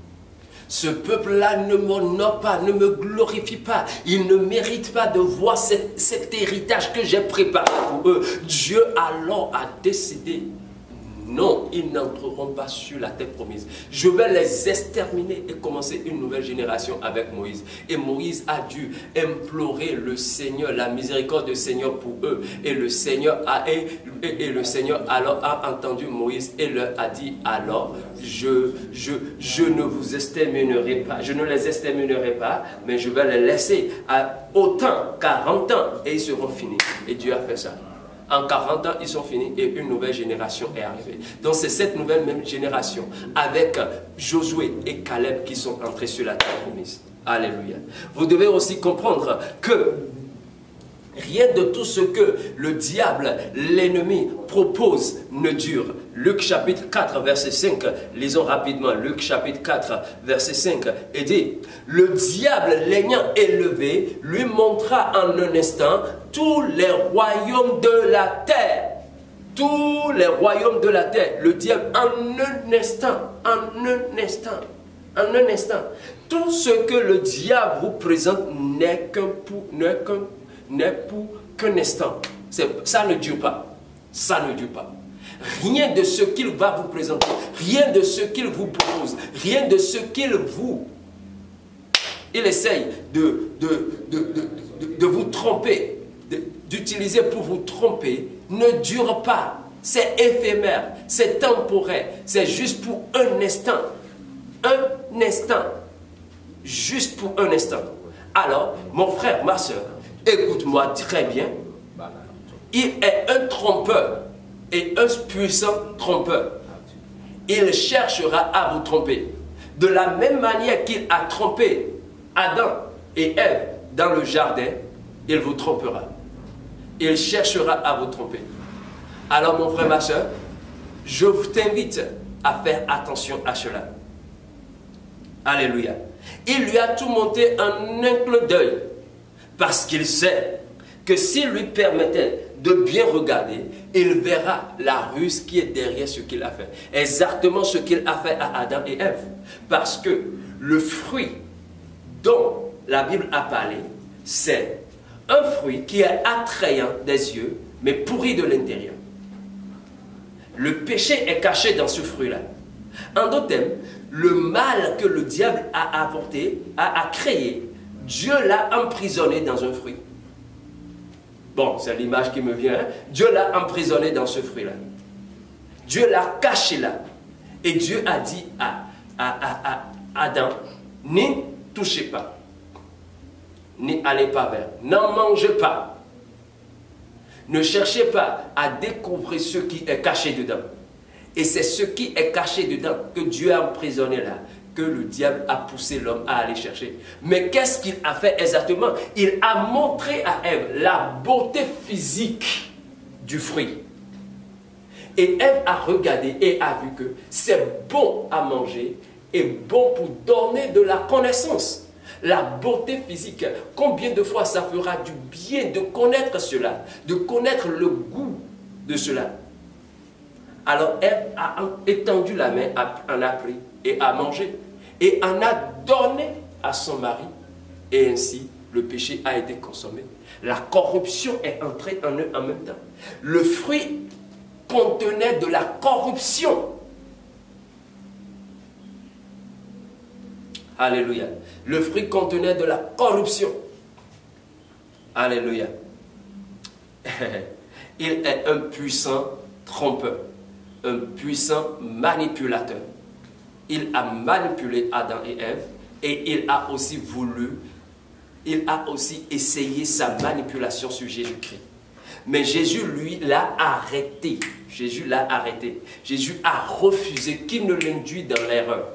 S1: Ce peuple-là ne m'honore pas, ne me glorifie pas. Il ne mérite pas de voir cet héritage que j'ai préparé pour eux. Dieu alors a décidé, non, ils n'entreront pas sur la terre promise. Je vais les exterminer et commencer une nouvelle génération avec Moïse. Et Moïse a dû implorer le Seigneur, la miséricorde du Seigneur pour eux. Et le Seigneur alors a entendu Moïse et leur a dit, alors, je ne vous exterminerai pas, je ne les exterminerai pas, mais je vais les laisser à autant, 40 ans, et ils seront finis. Et Dieu a fait ça. En 40 ans, ils sont finis et une nouvelle génération est arrivée. Donc c'est cette nouvelle même génération avec Josué et Caleb qui sont entrés sur la terre promise. Alléluia. Vous devez aussi comprendre que rien de tout ce que le diable, l'ennemi, propose ne dure. Luc chapitre 4, verset 5, lisons rapidement. Luc chapitre 4, verset 5, et dit, le diable l'ayant élevé, lui montra en un instant tous les royaumes de la terre. Tous les royaumes de la terre. Le diable en un instant, en un instant. Tout ce que le diable vous présente n'est qu'un instant. Ça ne dure pas. Ça ne dure pas. Rien de ce qu'il va vous présenter, rien de ce qu'il vous propose, rien de ce qu'il vous... Il essaye de vous tromper, d'utiliser pour vous tromper, ne dure pas. C'est éphémère, c'est temporaire, c'est juste pour un instant. Un instant. Juste pour un instant. Alors, mon frère, ma soeur, écoute-moi très bien. Il est un trompeur et un puissant trompeur. Il cherchera à vous tromper. De la même manière qu'il a trompé Adam et Ève dans le jardin, il vous trompera. Il cherchera à vous tromper. Alors, mon frère, ma soeur, je t'invite à faire attention à cela. Alléluia. Il lui a tout monté en un clin d'œil parce qu'il sait que s'il lui permettait de bien regarder, il verra la ruse qui est derrière ce qu'il a fait. Exactement ce qu'il a fait à Adam et Ève. Parce que le fruit dont la Bible a parlé, c'est un fruit qui est attrayant des yeux, mais pourri de l'intérieur. Le péché est caché dans ce fruit-là. En d'autres termes, le mal que le diable a apporté, a créé, Dieu l'a emprisonné dans un fruit. Bon, c'est l'image qui me vient. Hein? Dieu l'a emprisonné dans ce fruit-là. Dieu l'a caché là. Et Dieu a dit à Adam, n'y touchez pas, n'y allez pas vers, n'en mangez pas. Ne cherchez pas à découvrir ce qui est caché dedans. Et c'est ce qui est caché dedans que Dieu a emprisonné là, que le diable a poussé l'homme à aller chercher. Mais qu'est-ce qu'il a fait exactement? Il a montré à Ève la beauté physique du fruit. Et Ève a regardé et a vu que c'est bon à manger et bon pour donner de la connaissance. La beauté physique, combien de fois ça fera du bien de connaître cela, de connaître le goût de cela. Alors Ève a étendu la main, en a pris et a mangé. Et en a donné à son mari. Et ainsi, le péché a été consommé. La corruption est entrée en eux en même temps. Le fruit contenait de la corruption. Alléluia. Le fruit contenait de la corruption. Alléluia. Il est un puissant trompeur. Un puissant manipulateur. Il a manipulé Adam et Ève et il a aussi essayé sa manipulation sur Jésus-Christ. Mais Jésus, lui, l'a arrêté. Jésus l'a arrêté. Jésus a refusé qu'il ne l'induise dans l'erreur.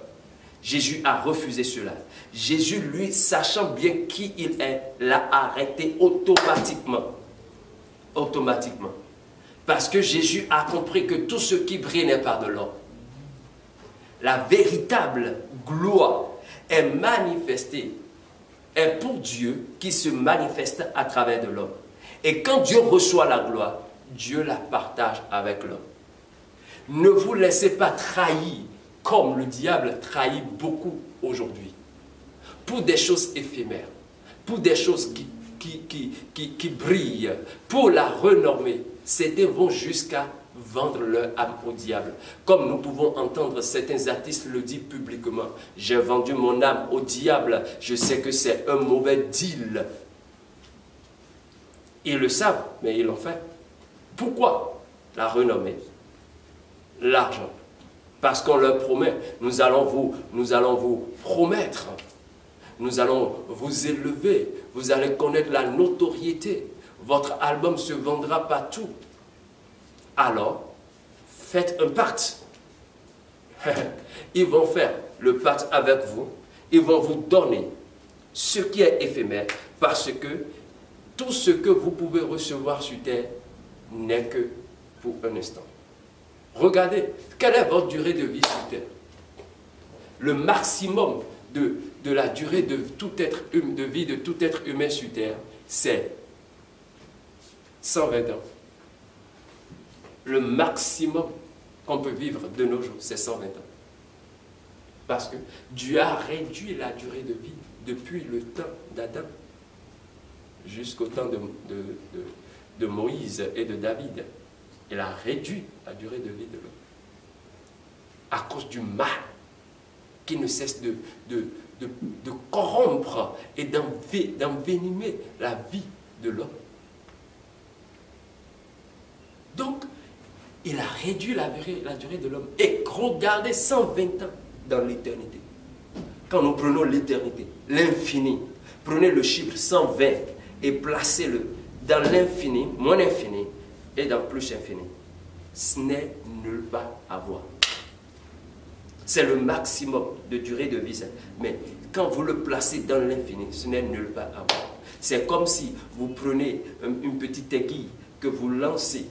S1: Jésus a refusé cela. Jésus, lui, sachant bien qui il est, l'a arrêté automatiquement. Automatiquement. Parce que Jésus a compris que tout ce qui brille n'est pas de l'or. La véritable gloire est manifestée, est pour Dieu qui se manifeste à travers de l'homme. Et quand Dieu reçoit la gloire, Dieu la partage avec l'homme. Ne vous laissez pas trahir comme le diable trahit beaucoup aujourd'hui. Pour des choses éphémères, pour des choses qui brillent, pour la renommer, certains vont jusqu'à vendre leur âme au diable. Comme nous pouvons entendre certains artistes le dire publiquement. J'ai vendu mon âme au diable. Je sais que c'est un mauvais deal. Ils le savent, mais ils l'ont fait. Pourquoi? La renommée. L'argent. Parce qu'on leur promet, nous allons vous promettre. Nous allons vous élever. Vous allez connaître la notoriété. Votre album se vendra partout. Alors, faites un pacte. Ils vont faire le pacte avec vous. Ils vont vous donner ce qui est éphémère, parce que tout ce que vous pouvez recevoir sur terre n'est que pour un instant. Regardez, quelle est votre durée de vie sur terre? Le maximum de la durée de vie de tout être humain sur terre, c'est 120 ans. Le maximum qu'on peut vivre de nos jours, c'est 120 ans. Parce que Dieu a réduit la durée de vie depuis le temps d'Adam jusqu'au temps de Moïse et de David. Il a réduit la durée de vie de l'homme. À cause du mal qui ne cesse de corrompre et d'envenimer la vie de l'homme. Donc, il a réduit la durée de l'homme. Et regardez 120 ans dans l'éternité. Quand nous prenons l'éternité, l'infini, prenez le chiffre 120 et placez-le dans l'infini, moins infini, et dans plus infini. Ce n'est nulle part à voir. C'est le maximum de durée de vie. Mais quand vous le placez dans l'infini, ce n'est nulle part à voir. C'est comme si vous prenez une petite aiguille que vous lancez,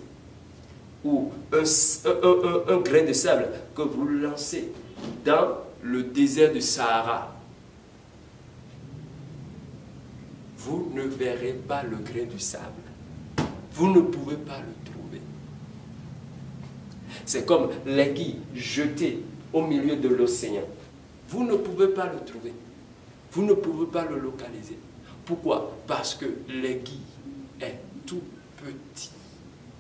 S1: ou un grain de sable que vous lancez dans le désert de Sahara. Vous ne verrez pas le grain du sable. Vous ne pouvez pas le trouver. C'est comme l'aiguille jetée au milieu de l'océan. Vous ne pouvez pas le trouver. Vous ne pouvez pas le localiser. Pourquoi? Parce que l'aiguille est tout petit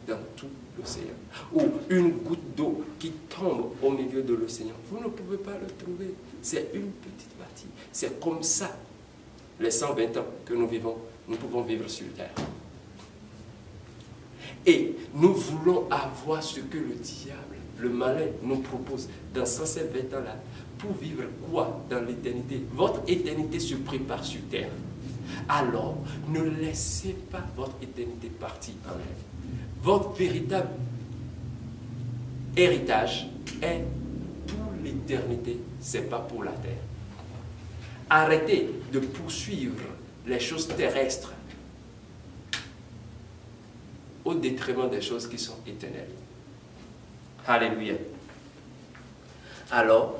S1: dans tout l'océan. Ou une goutte d'eau qui tombe au milieu de l'océan. Vous ne pouvez pas le trouver. C'est une petite partie. C'est comme ça, les 120 ans que nous vivons, nous pouvons vivre sur terre. Et nous voulons avoir ce que le diable, le malin, nous propose dans 120 ans-là, pour vivre quoi dans l'éternité? Votre éternité se prépare sur terre. Alors, ne laissez pas votre éternité partir en l'air. Votre véritable héritage est pour l'éternité, ce n'est pas pour la terre. Arrêtez de poursuivre les choses terrestres au détriment des choses qui sont éternelles. Alléluia. Alors,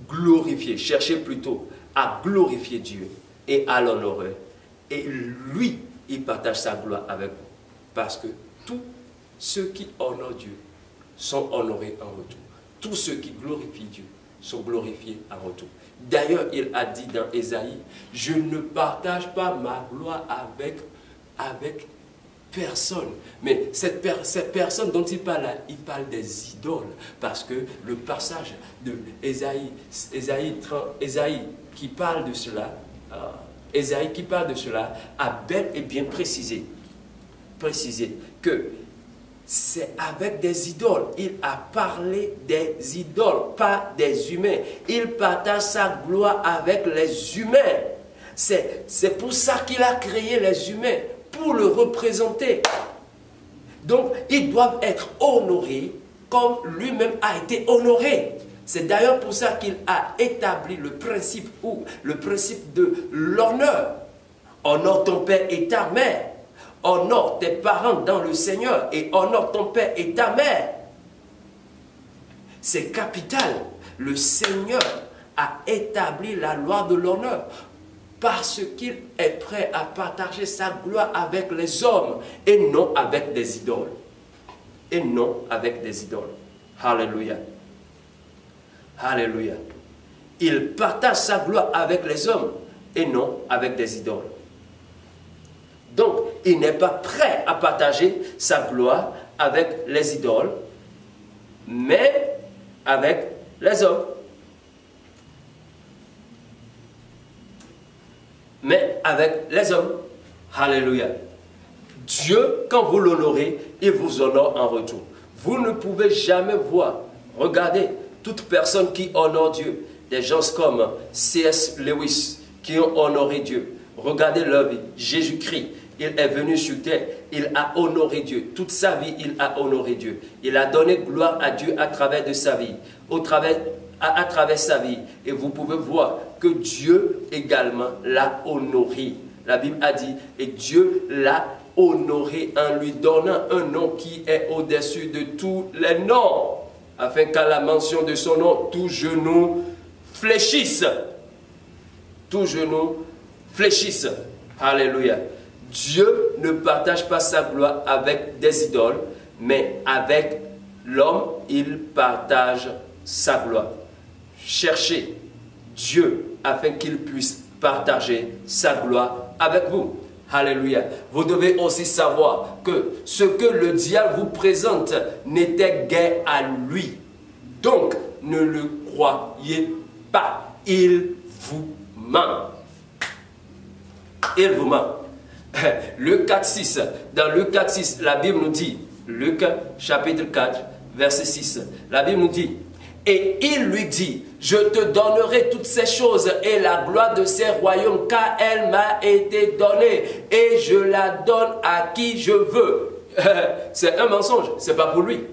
S1: glorifiez, cherchez plutôt à glorifier Dieu et à l'honorer. Et lui, il partage sa gloire avec vous. Parce que tous ceux qui honorent Dieu sont honorés en retour. Tous ceux qui glorifient Dieu sont glorifiés en retour. D'ailleurs, il a dit dans Ésaïe, je ne partage pas ma gloire avec personne. Mais cette personne dont il parle là, il parle des idoles. Parce que le passage de Ésaïe qui parle de cela, a bel et bien précisé que c'est avec des idoles. Il a parlé des idoles, pas des humains. Il partage sa gloire avec les humains. C'est pour ça qu'il a créé les humains, pour le représenter. Donc, ils doivent être honorés comme lui-même a été honoré. C'est d'ailleurs pour ça qu'il a établi le principe de l'honneur. Honore ton père et ta mère. Honore tes parents dans le Seigneur et honore ton père et ta mère. C'est capital. Le Seigneur a établi la loi de l'honneur parce qu'il est prêt à partager sa gloire avec les hommes et non avec des idoles. Et non avec des idoles. Alléluia. Alléluia. Il partage sa gloire avec les hommes et non avec des idoles. Donc, il n'est pas prêt à partager sa gloire avec les idoles, mais avec les hommes. Mais avec les hommes. Alléluia. Dieu, quand vous l'honorez, il vous honore en retour. Vous ne pouvez jamais voir, regardez, toute personne qui honore Dieu, des gens comme C.S. Lewis, qui ont honoré Dieu. Regardez leur vie. Jésus-Christ, il est venu sur terre, il a honoré Dieu. Toute sa vie, il a honoré Dieu. Il a donné gloire à Dieu à travers de sa vie. à travers sa vie. Et vous pouvez voir que Dieu également l'a honoré. La Bible a dit, et Dieu l'a honoré en lui donnant un nom qui est au-dessus de tous les noms, afin qu'à la mention de son nom, tout genou fléchisse. Tout genou fléchisse. Alléluia. Dieu ne partage pas sa gloire avec des idoles, mais avec l'homme, il partage sa gloire. Cherchez Dieu afin qu'il puisse partager sa gloire avec vous. Alléluia. Vous devez aussi savoir que ce que le diable vous présente n'était guère à lui. Donc, ne le croyez pas. Il vous ment. Il vous ment. Luc 4,6. Dans Luc 4,6, la Bible nous dit, Luc chapitre 4, verset 6, la Bible nous dit, et il lui dit, je te donnerai toutes ces choses et la gloire de ces royaumes, car elle m'a été donnée et je la donne à qui je veux. C'est un mensonge, c'est pas pour lui.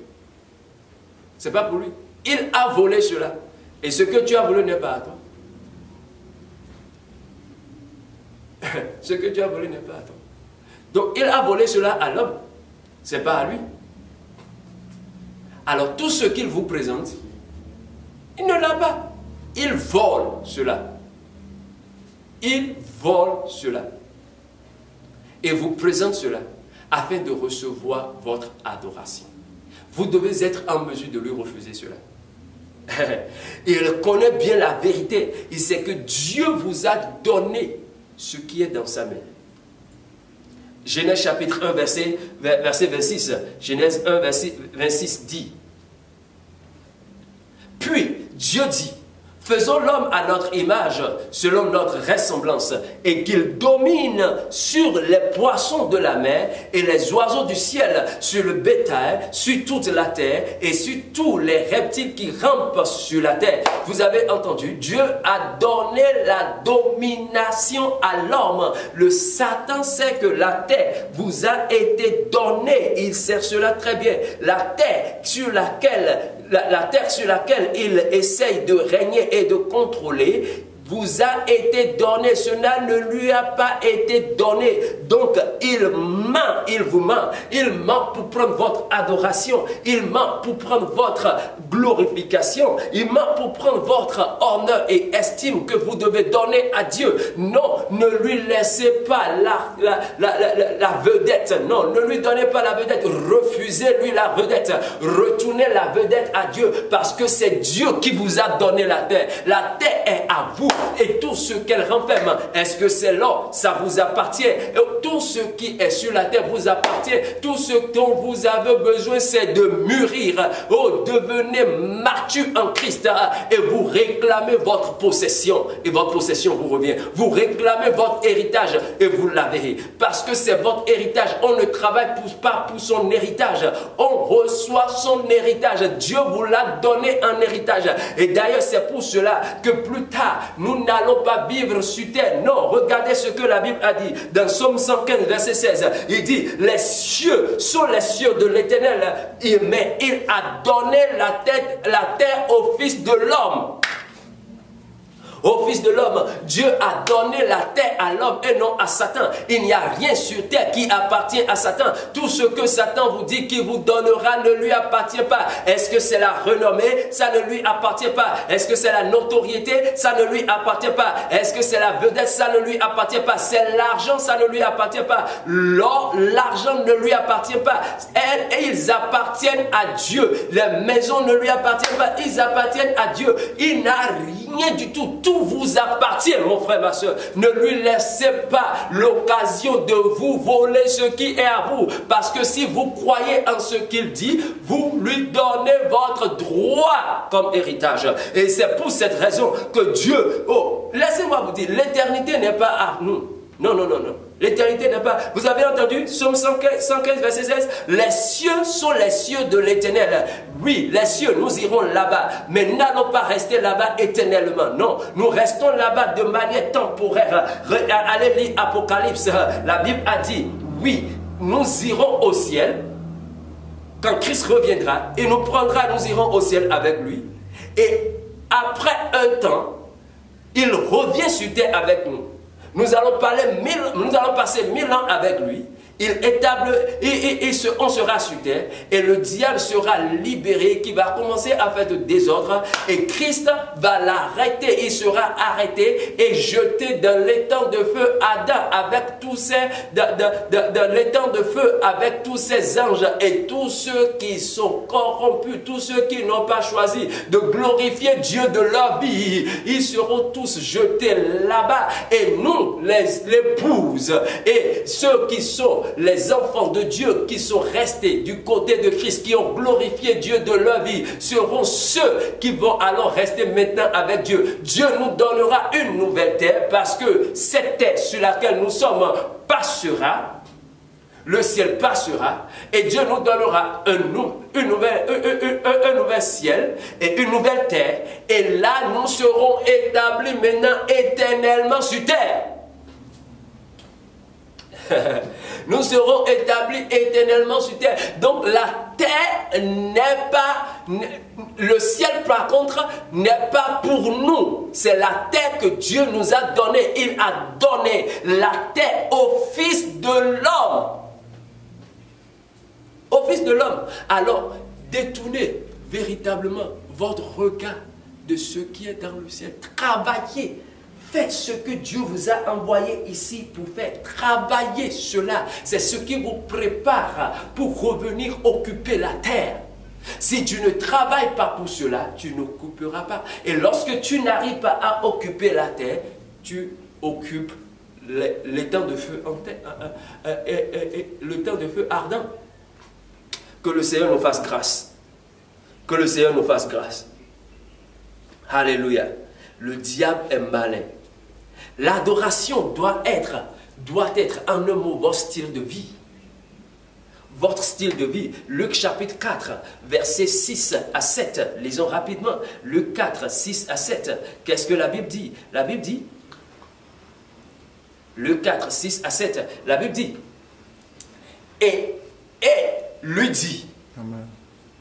S1: C'est pas pour lui. Il a volé cela. Et ce que tu as volé n'est pas à toi. Ce que tu as volé n'est pas à toi. Donc il a volé cela à l'homme. C'est pas à lui. Alors tout ce qu'il vous présente, il ne l'a pas. Il vole cela. Il vole cela. Et vous présente cela afin de recevoir votre adoration. Vous devez être en mesure de lui refuser cela. Il connaît bien la vérité. Il sait que Dieu vous a donné ce qui est dans sa main. Genèse chapitre 1, verset 26. Genèse 1, verset 26 dit. Puis Dieu dit, faisons l'homme à notre image, selon notre ressemblance, et qu'il domine sur les poissons de la mer et les oiseaux du ciel, sur le bétail, sur toute la terre et sur tous les reptiles qui rampent sur la terre. Vous avez entendu, Dieu a donné la domination à l'homme. Le Satan sait que la terre vous a été donnée. Il sait cela très bien. La terre sur laquelle il essaye de régner et de contrôler, vous a été donné, cela ne lui a pas été donné. Donc il ment, il vous ment. Il ment pour prendre votre adoration. Il ment pour prendre votre glorification. Il ment pour prendre votre honneur et estime que vous devez donner à Dieu. Non, ne lui laissez pas la vedette. Non, ne lui donnez pas la vedette. Refusez-lui la vedette. Retournez la vedette à Dieu parce que c'est Dieu qui vous a donné la terre. La terre est à vous. Et tout ce qu'elle renferme, est-ce que c'est l'or? Ça vous appartient. Et tout ce qui est sur la terre vous appartient. Tout ce dont vous avez besoin, c'est de mûrir. Oh, devenez mature en Christ et vous réclamez votre possession. Et votre possession vous revient. Vous réclamez votre héritage et vous l'avez. Parce que c'est votre héritage. On ne travaille pas pour son héritage. On reçoit son héritage. Dieu vous l'a donné en héritage. Et d'ailleurs, c'est pour cela que plus tard, nous n'allons pas vivre sur terre. Non, regardez ce que la Bible a dit. Dans Psaume 115, verset 16, il dit, les cieux sont les cieux de l'Éternel, mais il a donné la terre au Fils de l'homme. Au Fils de l'homme, Dieu a donné la terre à l'homme et non à Satan. Il n'y a rien sur terre qui appartient à Satan. Tout ce que Satan vous dit qu'il vous donnera ne lui appartient pas. Est-ce que c'est la renommée? Ça ne lui appartient pas. Est-ce que c'est la notoriété? Ça ne lui appartient pas. Est-ce que c'est la vedette? Ça ne lui appartient pas. C'est l'argent? Ça ne lui appartient pas. L'or, l'argent ne lui appartient pas. Ils appartiennent à Dieu. Les maisons ne lui appartiennent pas. Ils appartiennent à Dieu. Il n'a rien du tout. Tout vous appartient, mon frère, ma soeur. Ne lui laissez pas l'occasion de vous voler ce qui est à vous. Parce que si vous croyez en ce qu'il dit, vous lui donnez votre droit comme héritage. Et c'est pour cette raison que Dieu... Oh, laissez-moi vous dire, l'éternité n'est pas à nous. Non, non, non, non. L'éternité n'est pas... Vous avez entendu? Psaume 115, verset 16. Les cieux sont les cieux de l'Éternel. Oui, les cieux, nous irons là-bas. Mais n'allons pas rester là-bas éternellement. Non, nous restons là-bas de manière temporaire. Allez lire Apocalypse. La Bible a dit, oui, nous irons au ciel. Quand Christ reviendra, il nous prendra, nous irons au ciel avec lui. Et après un temps, il revient sur terre avec nous. Nous allons passer 1000 ans avec lui. On sera sur terre et le diable sera libéré, qui va commencer à faire de désordre, et Christ va l'arrêter. Il sera arrêté et jeté dans l'étang de feu Adam avec tous ces anges et tous ceux qui sont corrompus, tous ceux qui n'ont pas choisi de glorifier Dieu de leur vie. Ils seront tous jetés là-bas, et nous, l'épouse et ceux qui sont les enfants de Dieu qui sont restés du côté de Christ, qui ont glorifié Dieu de leur vie, seront ceux qui vont alors rester maintenant avec Dieu. Dieu nous donnera une nouvelle terre, parce que cette terre sur laquelle nous sommes passera, le ciel passera, et Dieu nous donnera un nouvel ciel et une nouvelle terre, et là nous serons établis maintenant éternellement sur terre. Nous serons établis éternellement sur terre. Donc la terre n'est pas, le ciel par contre n'est pas pour nous. C'est la terre que Dieu nous a donnée. Il a donné la terre au Fils de l'homme. Au Fils de l'homme. Alors, détournez véritablement votre regard de ce qui est dans le ciel. Travaillez. Faites ce que Dieu vous a envoyé ici pour faire. Travaillez cela. C'est ce qui vous prépare pour revenir occuper la terre. Si tu ne travailles pas pour cela, tu n'occuperas pas. Et lorsque tu n'arrives pas à occuper la terre, tu occupes l'étang de feu, le temps de feu ardent. Que le Seigneur nous fasse grâce. Que le Seigneur nous fasse grâce. Alléluia. Le diable est malin. L'adoration doit être en un mot votre style de vie. Votre style de vie. Luc chapitre 4, versets 6 à 7. Lisons rapidement. Luc 4, 6 à 7. Qu'est-ce que la Bible dit? La Bible dit, Luc 4, 6 à 7. La Bible dit, et lui dit, amen.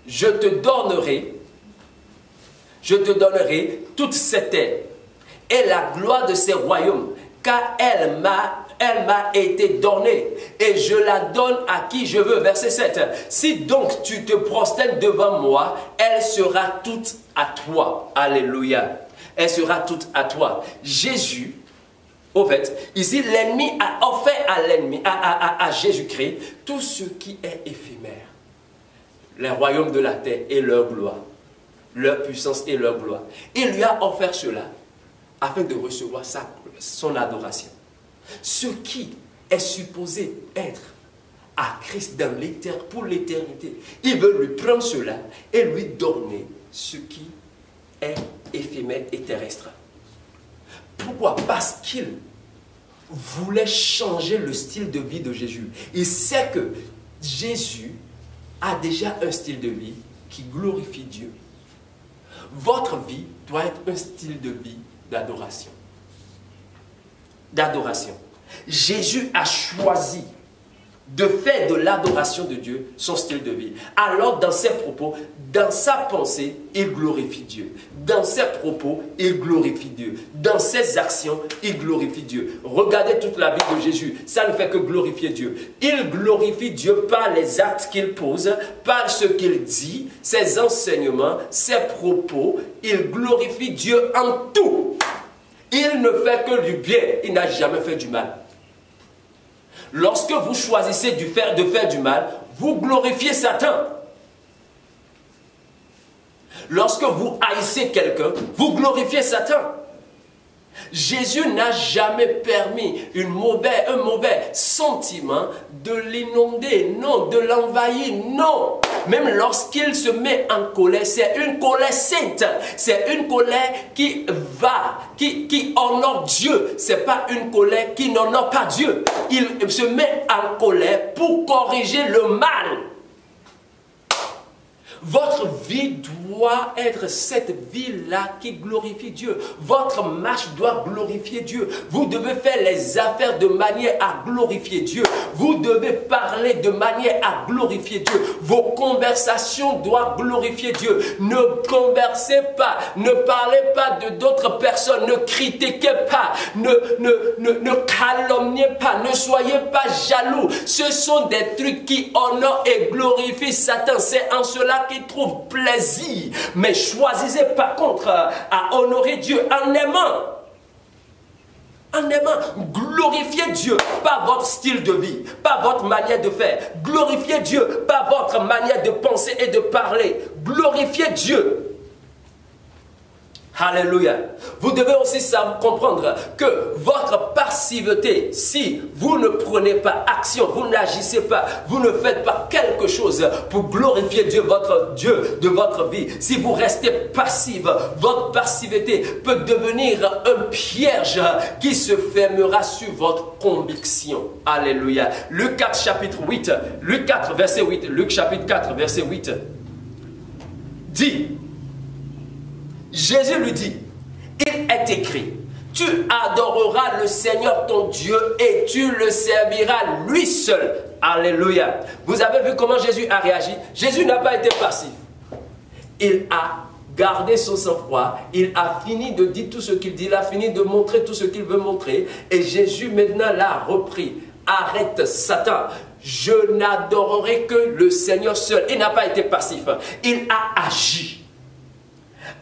S1: Je te donnerai toute cette terre et la gloire de ces royaumes, car elle m'a été donnée, et je la donne à qui je veux. Verset 7. Si donc tu te prosternes devant moi, elle sera toute à toi. Alléluia. Elle sera toute à toi. Jésus, au fait, ici l'ennemi a offert à Jésus-Christ tout ce qui est éphémère. Les royaumes de la terre et leur gloire, leur puissance et leur gloire. Il lui a offert cela afin de recevoir son adoration. Ce qui est supposé être à Christ pour l'éternité, il veut lui prendre cela et lui donner ce qui est éphémère et terrestre. Pourquoi? Parce qu'il voulait changer le style de vie de Jésus. Il sait que Jésus a déjà un style de vie qui glorifie Dieu. Votre vie doit être un style de vie d'adoration. D'adoration. Jésus a choisi de faire de l'adoration de Dieu son style de vie. Alors dans ses propos, dans sa pensée, il glorifie Dieu. Dans ses propos, il glorifie Dieu. Dans ses actions, il glorifie Dieu. Regardez toute la vie de Jésus. Ça ne fait que glorifier Dieu. Il glorifie Dieu par les actes qu'il pose, par ce qu'il dit, ses enseignements, ses propos. Il glorifie Dieu en tout. Il ne fait que du bien. Il n'a jamais fait du mal. Lorsque vous choisissez de faire du mal, vous glorifiez Satan. Lorsque vous haïssez quelqu'un, vous glorifiez Satan. Jésus n'a jamais permis un mauvais sentiment de l'inonder, non, de l'envahir, non. Même lorsqu'il se met en colère, c'est une colère sainte, c'est une colère qui honore Dieu. C'est pas une colère qui n'honore pas Dieu. Il se met en colère pour corriger le mal. Votre vie doit être cette vie-là qui glorifie Dieu. Votre marche doit glorifier Dieu. Vous devez faire les affaires de manière à glorifier Dieu. Vous devez parler de manière à glorifier Dieu. Vos conversations doivent glorifier Dieu. Ne conversez pas, ne parlez pas de d'autres personnes, ne critiquez pas, ne calomniez pas, ne soyez pas jaloux. Ce sont des trucs qui honorent et glorifient Satan. C'est en cela qu'il trouve plaisir. Mais choisissez par contre à honorer Dieu en aimant. En aimant, glorifiez Dieu par votre style de vie, par votre manière de faire. Glorifiez Dieu par votre manière de penser et de parler. Glorifiez Dieu. Alléluia. Vous devez aussi comprendre que votre passivité, si vous ne prenez pas action, vous n'agissez pas, vous ne faites pas quelque chose pour glorifier Dieu, votre Dieu de votre vie, si vous restez passive, votre passivité peut devenir un piège qui se fermera sur votre conviction. Alléluia. Luc 4 chapitre 8, Luc 4 verset 8, Luc chapitre 4 verset 8 dit, Jésus lui dit, il est écrit, tu adoreras le Seigneur ton Dieu et tu le serviras lui seul. Alléluia. Vous avez vu comment Jésus a réagi? Jésus n'a pas été passif. Il a gardé son sang-froid, il a fini de dire tout ce qu'il dit, il a fini de montrer tout ce qu'il veut montrer et Jésus maintenant l'a repris. Arrête Satan, je n'adorerai que le Seigneur seul. Il n'a pas été passif, il a agi.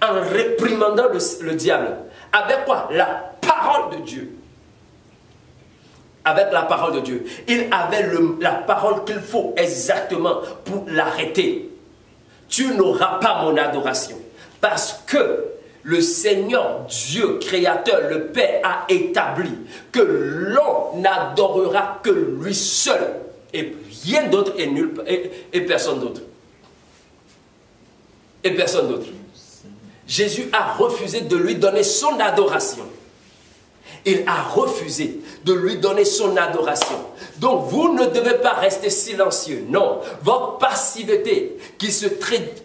S1: En réprimandant le diable. Avec quoi? La parole de Dieu. Avec la parole de Dieu. Il avait la parole qu'il faut exactement pour l'arrêter. Tu n'auras pas mon adoration. Parce que le Seigneur Dieu créateur, le Père, a établi que l'on n'adorera que lui seul. Et rien d'autre et personne d'autre. Et personne d'autre. Jésus a refusé de lui donner son adoration. Il a refusé de lui donner son adoration. Donc vous ne devez pas rester silencieux. Non, votre passivité qui se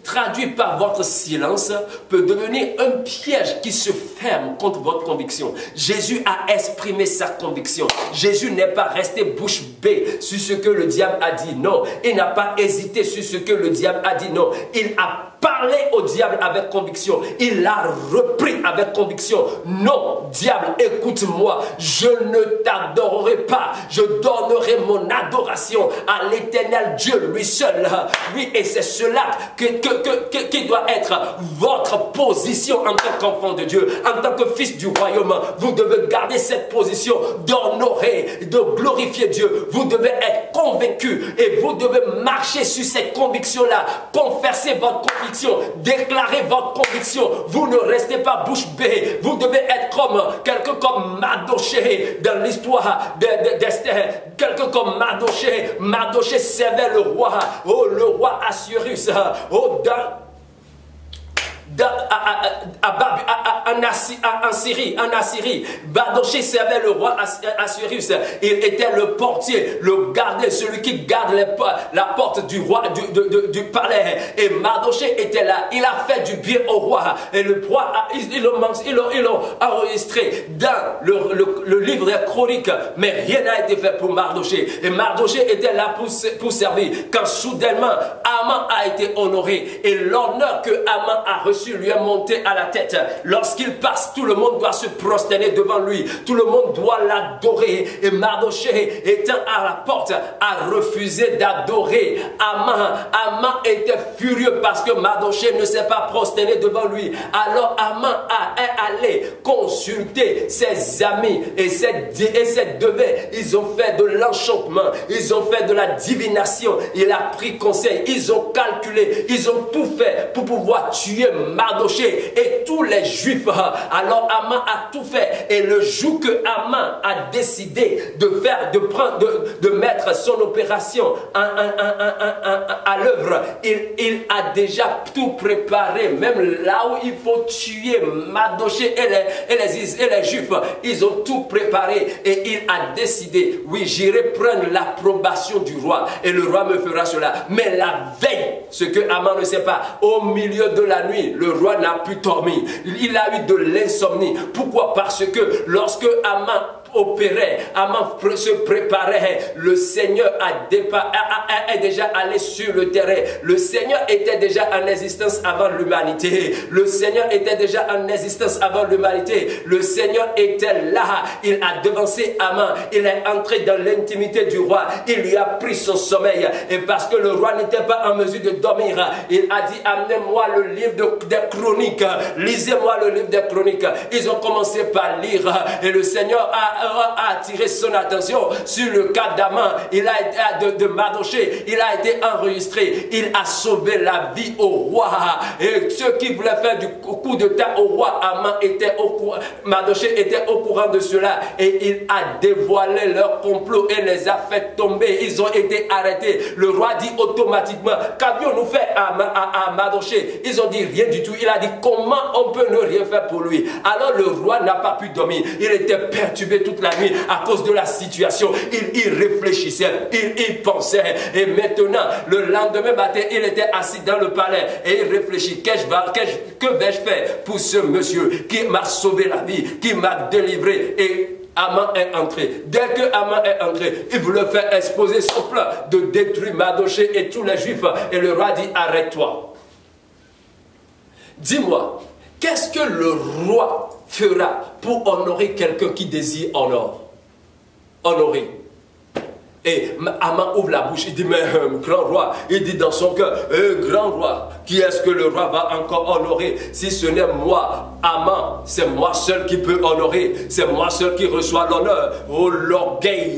S1: traduit par votre silence peut devenir un piège qui se ferme contre votre conviction. Jésus a exprimé sa conviction. Jésus n'est pas resté bouche bée sur ce que le diable a dit. Non, il n'a pas hésité sur ce que le diable a dit. Non, il a parlé au diable avec conviction. Il l'a repris avec conviction. Non, diable, écoute-moi. Je ne t'adorerai pas. Je donnerai mon adoration à l'éternel Dieu, lui seul. Oui, et c'est cela qui doit être votre position en tant qu'enfant de Dieu, en tant que fils du royaume. Vous devez garder cette position d'honorer, de glorifier Dieu. Vous devez être convaincu et vous devez marcher sur cette conviction-là. Confesser votre conviction, déclarer votre conviction. Vous ne restez pas bouche bée. Vous devez être comme quelqu'un comme Mardoché dans l'histoire d'Esther. Quelqu'un comme Mardoché. Mardoché servait le roi. Oh, le roi Assuérus. Oh, en Syrie, Mardoché servait le roi Assuérus. Il était le portier, le gardien, celui qui garde la porte du roi, du palais. Et Mardoché était là. Il a fait du bien au roi. Et le roi, ils l'ont enregistré dans le livre des chroniques. Mais rien n'a été fait pour Mardoché. Et Mardoché était là pour servir. Quand soudainement, Haman a été honoré. Et l'honneur que Haman a reçu lui est monté à la tête. Lorsqu'il passe, tout le monde doit se prosterner devant lui. Tout le monde doit l'adorer. Et Mardoché, étant à la porte, a refusé d'adorer Haman. Haman était furieux parce que Mardoché ne s'est pas prosterné devant lui. Alors Haman est allé consulter ses amis et ses devins. Ils ont fait de l'enchantement. Ils ont fait de la divination. Il a pris conseil. Ils ont calculé. Ils ont tout fait pour pouvoir tuer Mardoché et tous les Juifs. Alors Haman a tout fait. Et le jour que Haman a décidé de mettre son opération à l'œuvre, il a déjà tout préparé. Même là où il faut tuer Mardoché et les Juifs, ils ont tout préparé. Et il a décidé, oui, j'irai prendre l'approbation du roi. Et le roi me fera cela. Mais la veille, ce que Haman ne sait pas, au milieu de la nuit, le roi n'a pu dormir. Il a eu de l'insomnie. Pourquoi? Parce que lorsque Aman opérait, Aman se préparait, le Seigneur est déjà allé sur le terrain. Le Seigneur était déjà en existence avant l'humanité. Le Seigneur était déjà en existence avant l'humanité. Le Seigneur était là. Il a devancé Aman. Il est entré dans l'intimité du roi. Il lui a pris son sommeil. Et parce que le roi n'était pas en mesure de dormir, il a dit: amenez-moi le livre des chroniques. Lisez-moi le livre des chroniques. Ils ont commencé par lire. Et le Seigneur a attiré son attention sur le cas d'Aman. Il a été de Mardoché. Il a été enregistré. Il a sauvé la vie au roi. Et ceux qui voulaient faire du coup d'état au roi, Aman était au courant. Mardoché était au courant de cela. Et il a dévoilé leur complot et les a fait tomber. Ils ont été arrêtés. Le roi dit automatiquement: qu'avions-nous fait à Mardoché? Ils ont dit rien du tout. Il a dit: comment on peut ne rien faire pour lui? Alors le roi n'a pas pu dormir. Il était perturbé toute la nuit à cause de la situation. Il y réfléchissait, il y pensait. Et maintenant, le lendemain matin, il était assis dans le palais et il réfléchit: que vais-je faire pour ce monsieur qui m'a sauvé la vie, qui m'a délivré? Et Aman est entré. Dès que Aman est entré, il voulait faire exposer son plan de détruire Mardoché et tous les Juifs. Et le roi dit: arrête-toi. Dis-moi, qu'est-ce que le roi fera pour honorer quelqu'un qui désire honorer? Et Aman ouvre la bouche, il dit: mais grand roi, il dit dans son cœur: grand roi, qui est-ce que le roi va encore honorer si ce n'est moi, Aman? C'est moi seul qui peux honorer, c'est moi seul qui reçoit l'honneur. Oh, l'orgueil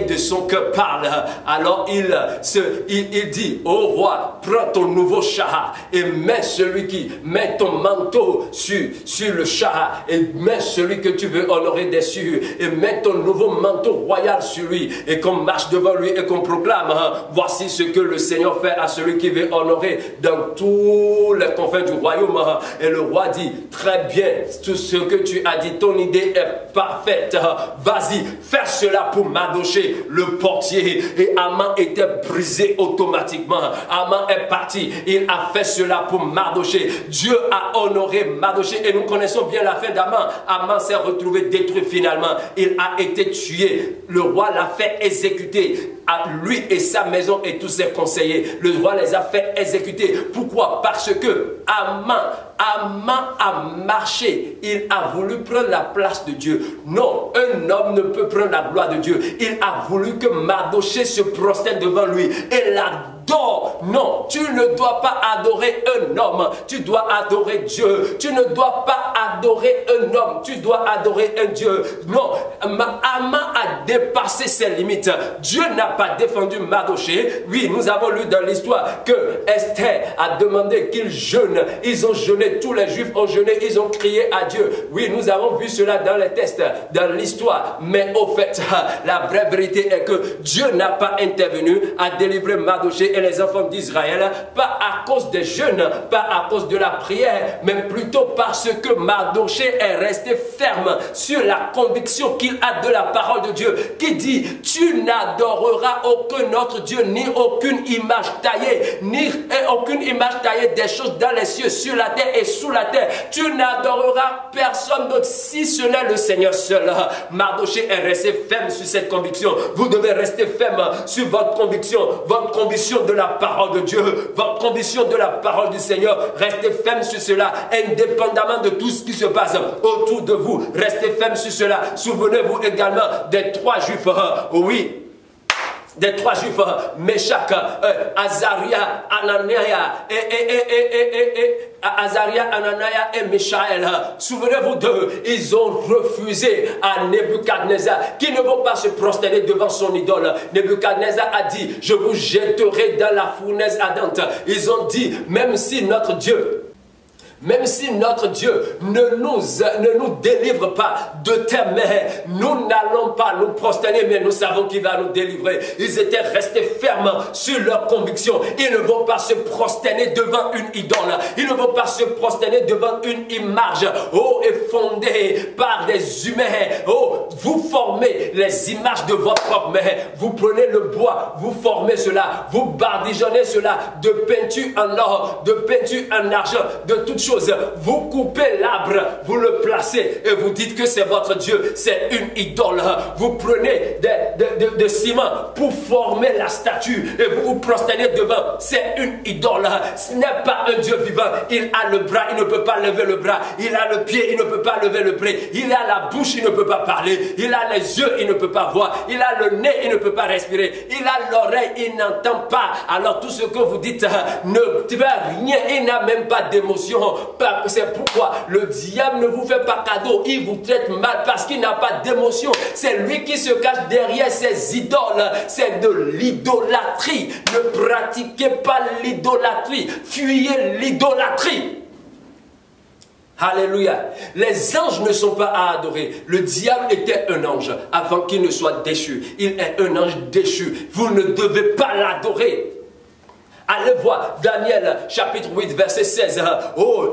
S1: de son cœur parle. Alors il dit: oh roi, prends ton nouveau char et mets ton manteau sur le char et mets celui que tu veux honorer dessus et mets ton nouveau manteau royal sur lui. Et qu'on marche devant lui et qu'on proclame: voici ce que le Seigneur fait à celui qui veut honorer dans tous les confins du royaume. Et le roi dit: très bien, tout ce que tu as dit, ton idée est parfaite. Vas-y, fais cela pour Mardoché, le portier. Et Aman était brisé automatiquement. Aman est parti. Il a fait cela pour Mardoché. Dieu a honoré Mardoché. Et nous connaissons bien la fin d'Aman. Aman s'est retrouvé détruit finalement. Il a été tué. Le roi l'a fait exécuter, à lui et sa maison et tous ses conseillers. Le roi les a fait exécuter. Pourquoi? Parce que Aman a marché. Il a voulu prendre la place de Dieu. Non, un homme ne peut prendre la gloire de Dieu. Il a voulu que Mardoché se prosterne devant lui et l'adore. Non, tu ne dois pas adorer un homme. Tu dois adorer Dieu. Tu ne dois pas adorer un homme. Tu dois adorer un Dieu. Non, Aman a dépassé ses limites. Dieu n'a pas défendu Mardoché. Oui, nous avons lu dans l'histoire que Esther a demandé qu'il jeûne. Ils ont jeûné, tous les Juifs ont jeûné, ils ont crié à Dieu. Oui, nous avons vu cela dans les textes, dans l'histoire. Mais au fait, la vraie vérité est que Dieu n'a pas intervenu à délivrer Mardoché et les enfants d'Israël, pas à cause des jeûnes, pas à cause de la prière, mais plutôt parce que Mardoché est resté ferme sur la conviction qu'il a de la parole de Dieu, qui dit: tu n'adoreras aucun autre Dieu, ni aucune image taillée, ni aucune image taillée des choses dans les cieux, sur la terre et sous la terre. Tu n'adoreras personne d'autre si ce n'est le Seigneur seul. Mardoché est resté ferme sur cette conviction. Vous devez rester ferme sur votre conviction de la parole de Dieu, votre conviction de la parole du Seigneur. Restez ferme sur cela, indépendamment de tout ce qui se passe autour de vous. Restez ferme sur cela. Souvenez-vous également des 3 Juifs. Oui, des 3 Juifs, Meshach, Azaria, Anania et Mishaël. Souvenez-vous d'eux, ils ont refusé à Nebuchadnezzar, qui ne vont pas se prosterner devant son idole. Nebuchadnezzar a dit: je vous jetterai dans la fournaise ardente. Ils ont dit: même si notre Dieu Même si notre Dieu ne nous délivre pas de tes mains, nous n'allons pas nous prosterner, mais nous savons qu'il va nous délivrer. Ils étaient restés fermes sur leur conviction. Ils ne vont pas se prosterner devant une idole. Ils ne vont pas se prosterner devant une image, et fondée par des humains. Vous formez les images de votre propre main. Vous prenez le bois, vous formez cela, vous badigeonnez cela de peinture en or, de peinture en argent, de toutes choses. Vous coupez l'arbre, vous le placez et vous dites que c'est votre Dieu. C'est une idole. Vous prenez de ciment pour former la statue et vous vous prosternez devant. C'est une idole. Ce n'est pas un Dieu vivant. Il a le bras, il ne peut pas lever le bras. Il a le pied, il ne peut pas lever le pied. Il a la bouche, il ne peut pas parler. Il a les yeux, il ne peut pas voir. Il a le nez, il ne peut pas respirer. Il a l'oreille, il n'entend pas. Alors tout ce que vous dites ne fait rien. Il n'a même pas d'émotion. C'est pourquoi le diable ne vous fait pas cadeau. Il vous traite mal parce qu'il n'a pas d'émotion. C'est lui qui se cache derrière ses idoles. C'est de l'idolâtrie. Ne pratiquez pas l'idolâtrie. Fuyez l'idolâtrie. Alléluia. Les anges ne sont pas à adorer. Le diable était un ange avant qu'il ne soit déchu. Il est un ange déchu. Vous ne devez pas l'adorer. Allez voir Daniel chapitre 8 verset 16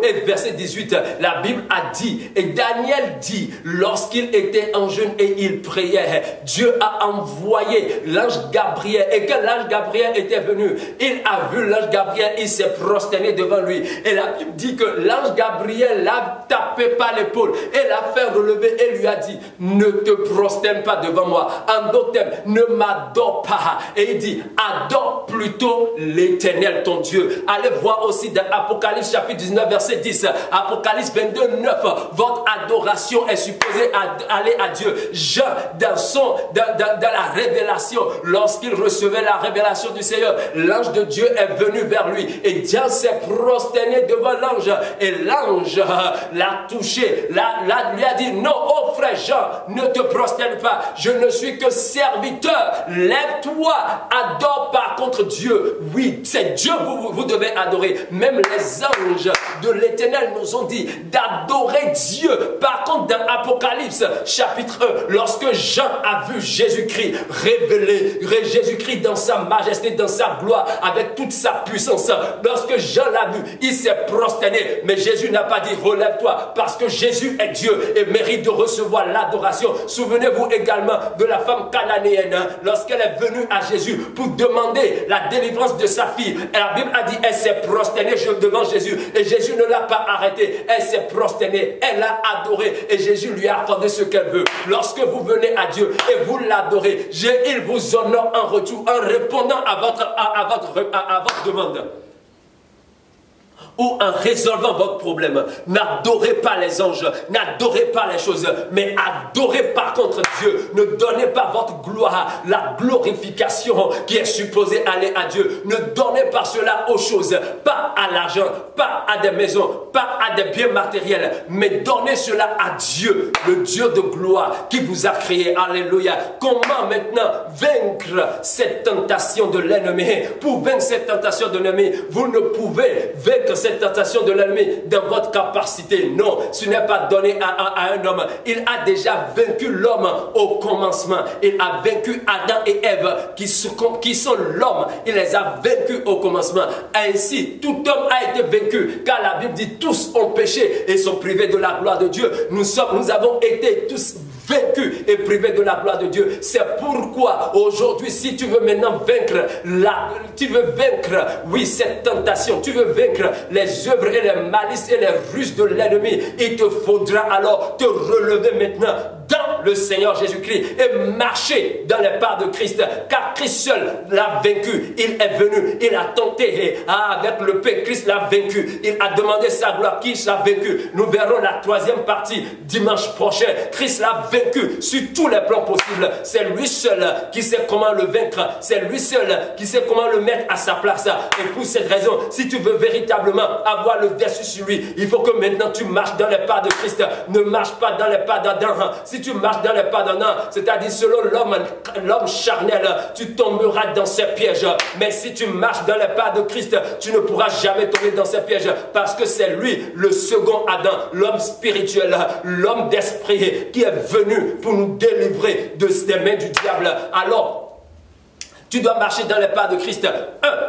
S1: et verset 18. La Bible a dit, et Daniel dit, lorsqu'il était en jeûne et il priait, Dieu a envoyé l'ange Gabriel. Et quand l'ange Gabriel était venu, il a vu l'ange Gabriel, il s'est prosterné devant lui. Et la Bible dit que l'ange Gabriel l'a tapé par l'épaule et l'a fait relever et lui a dit, ne te prosterne pas devant moi. En d'autres termes, ne m'adore pas. Et il dit, adore plutôt l'Éternel ton Dieu. Allez voir aussi dans Apocalypse chapitre 19 verset 10. Apocalypse 22 9. Votre adoration est supposée aller à Dieu. Jean dans la révélation, lorsqu'il recevait la révélation du Seigneur, l'ange de Dieu est venu vers lui et Jean s'est prosterné devant l'ange et l'ange l'a touché, lui a dit, non, oh frère Jean, ne te prosterne pas, je ne suis que serviteur, lève-toi, adore par contre Dieu. Oui, c'est Dieu que vous devez adorer. Même les anges de l'Éternel nous ont dit d'adorer Dieu. Par contre, dans Apocalypse chapitre 1, lorsque Jean a vu Jésus-Christ révélé, Jésus-Christ dans sa majesté, dans sa gloire, avec toute sa puissance, lorsque Jean l'a vu, il s'est prosterné. Mais Jésus n'a pas dit relève-toi, parce que Jésus est Dieu et mérite de recevoir l'adoration. Souvenez-vous également de la femme cananéenne lorsqu'elle est venue à Jésus pour demander la délivrance de sa fille. Et la Bible a dit, elle s'est prosternée devant Jésus. Et Jésus ne l'a pas arrêtée. Elle s'est prosternée. Elle l'a adoré. Et Jésus lui a accordé ce qu'elle veut. Lorsque vous venez à Dieu et vous l'adorez, il vous honore en retour en répondant à votre demande. Ou en résolvant votre problème. N'adorez pas les anges, n'adorez pas les choses, mais adorez par contre Dieu. Ne donnez pas votre gloire, la glorification qui est supposée aller à Dieu. Ne donnez pas cela aux choses, pas à l'argent, pas à des maisons, pas à des biens matériels, mais donnez cela à Dieu, le Dieu de gloire qui vous a créé. Alléluia. Comment maintenant vaincre cette tentation de l'ennemi? Pour vaincre cette tentation de l'ennemi, vous ne pouvez vaincre cette tentation de l'ennemi dans votre capacité. Non, ce n'est pas donné à un homme. Il a déjà vaincu l'homme au commencement. Il a vaincu Adam et Ève qui sont l'homme. Il les a vaincus au commencement. Ainsi, tout homme a été vaincu, car la Bible dit tous ont péché et sont privés de la gloire de Dieu. Nous avons été tous vaincus et privés de la gloire de Dieu. C'est pourquoi aujourd'hui, si tu veux maintenant vaincre oui, cette tentation, tu veux vaincre les œuvres et les malices et les ruses de l'ennemi, il te faudra alors te relever maintenant dans le Seigneur Jésus-Christ et marcher dans les pas de Christ, car Christ seul l'a vaincu. Il est venu, il a tenté avec le pain, Christ l'a vaincu. Il a demandé sa gloire, Christ l'a vaincu. Nous verrons la troisième partie dimanche prochain. Christ l'a vaincu sur tous les plans possibles. C'est lui seul qui sait comment le vaincre. C'est lui seul qui sait comment le mettre à sa place. Et pour cette raison, si tu veux véritablement avoir le dessus sur lui, il faut que maintenant tu marches dans les pas de Christ. Ne marche pas dans les pas d'Adam. Si tu marches marches dans les pas d'un homme, c'est-à-dire selon l'homme charnel, tu tomberas dans ses pièges. Mais si tu marches dans les pas de Christ, tu ne pourras jamais tomber dans ses pièges, parce que c'est lui, le second Adam, l'homme spirituel, l'homme d'esprit, qui est venu pour nous délivrer des mains du diable. Alors, tu dois marcher dans les pas de Christ.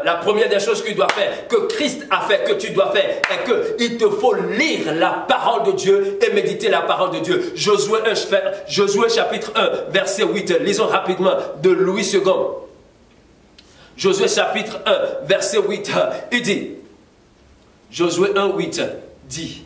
S1: La première des choses que tu dois faire, que Christ a fait, que tu dois faire, est qu'il te faut lire la parole de Dieu et méditer la parole de Dieu. Josué chapitre 1, verset 8. Lisons rapidement de Louis II. Josué chapitre 1, verset 8. Il dit, Josué 1, 8 dit,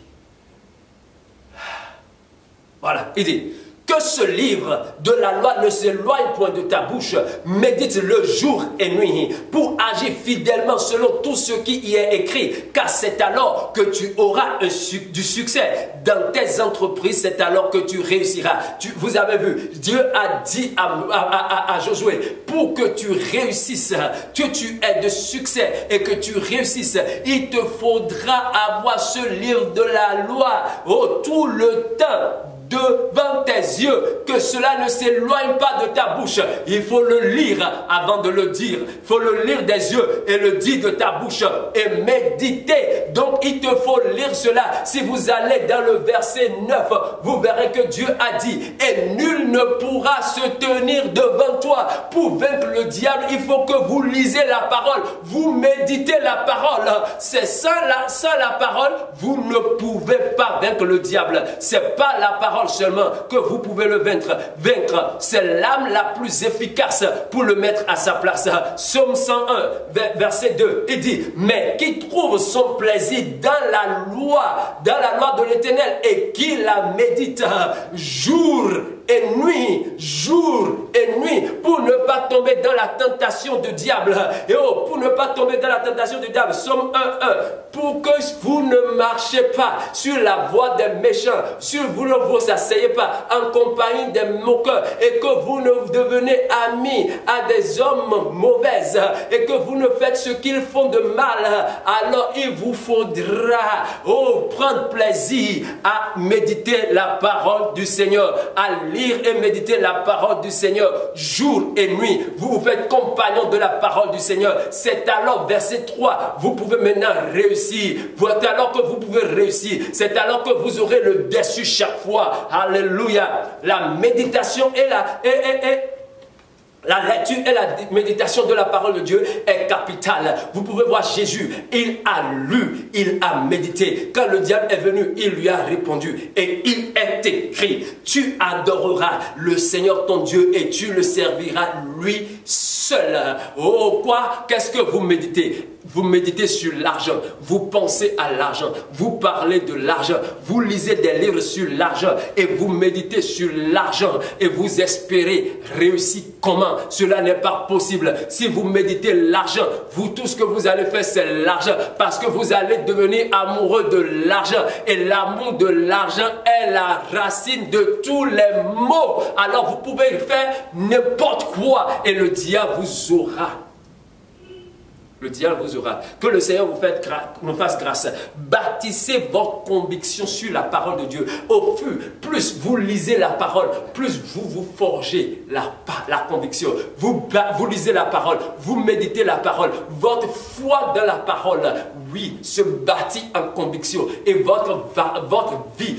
S1: voilà, il dit, que ce livre de la loi ne s'éloigne point de ta bouche, médite-le jour et nuit, pour agir fidèlement selon tout ce qui y est écrit, car c'est alors que tu auras du succès dans tes entreprises, c'est alors que tu réussiras. Vous avez vu, Dieu a dit à Josué, pour que tu réussisses, que tu aies de succès et que tu réussisses, il te faudra avoir ce livre de la loi tout le temps devant tes yeux, que cela ne s'éloigne pas de ta bouche. Il faut le lire avant de le dire. Il faut le lire des yeux et le dire de ta bouche et méditer. Donc il te faut lire cela. Si vous allez dans le verset 9, vous verrez que Dieu a dit, et nul ne pourra se tenir devant toi pour vaincre le diable. Il faut que vous lisez la parole, vous méditez la parole. C'est sans la parole, vous ne pouvez pas vaincre le diable. C'est pas la parole seulement que vous pouvez le vaincre. C'est l'arme la plus efficace pour le mettre à sa place. Psaume 101, verset 2, il dit, mais qui trouve son plaisir dans la loi de l'Éternel et qui la médite jour et nuit, pour ne pas tomber dans la tentation du diable. Et pour ne pas tomber dans la tentation du diable. Psaume 1, pour que vous ne marchez pas sur la voie des méchants, vous ne vous asseyez pas en compagnie des moqueurs, et que vous ne devenez amis à des hommes mauvais, et que vous ne faites ce qu'ils font de mal, alors il vous faudra prendre plaisir à méditer la parole du Seigneur, à lire et méditer la parole du Seigneur jour et nuit. Vous vous faites compagnon de la parole du Seigneur. C'est alors, verset 3, vous pouvez maintenant réussir. C'est alors que vous pouvez réussir. C'est alors que vous aurez le dessus chaque fois. Alléluia. La méditation et la lecture et la méditation de la parole de Dieu est capitale. Vous pouvez voir Jésus, il a lu, il a médité. Quand le diable est venu, il lui a répondu. Et il est écrit, tu adoreras le Seigneur ton Dieu et tu le serviras lui seul. Quoi? Qu'est-ce que vous méditez? Vous méditez sur l'argent, vous pensez à l'argent, vous parlez de l'argent, vous lisez des livres sur l'argent et vous méditez sur l'argent et vous espérez réussir. Comment? Cela n'est pas possible. Si vous méditez l'argent, tout ce que vous allez faire, c'est l'argent, parce que vous allez devenir amoureux de l'argent et l'amour de l'argent est la racine de tous les maux. Alors vous pouvez faire n'importe quoi et le diable vous aura. Le diable vous aura. Que le Seigneur nous fasse grâce. Bâtissez votre conviction sur la parole de Dieu. Plus vous lisez la parole, plus vous forgez la conviction. Vous lisez la parole, vous méditez la parole. Votre foi dans la parole, oui, se bâtit en conviction. Et votre vie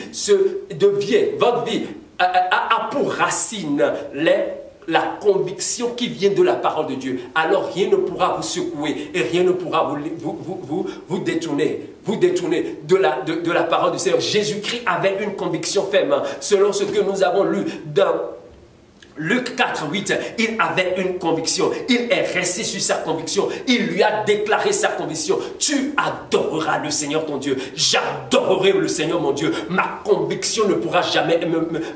S1: a pour racine la conviction qui vient de la parole de Dieu. Alors rien ne pourra vous secouer et rien ne pourra vous détourner. Vous détourner de la parole du Seigneur. Jésus-Christ avait une conviction ferme, selon ce que nous avons lu dans Luc 4, 8, il avait une conviction. Il est resté sur sa conviction. Il lui a déclaré sa conviction. Tu adoreras le Seigneur ton Dieu. J'adorerai le Seigneur mon Dieu. Ma conviction ne pourra jamais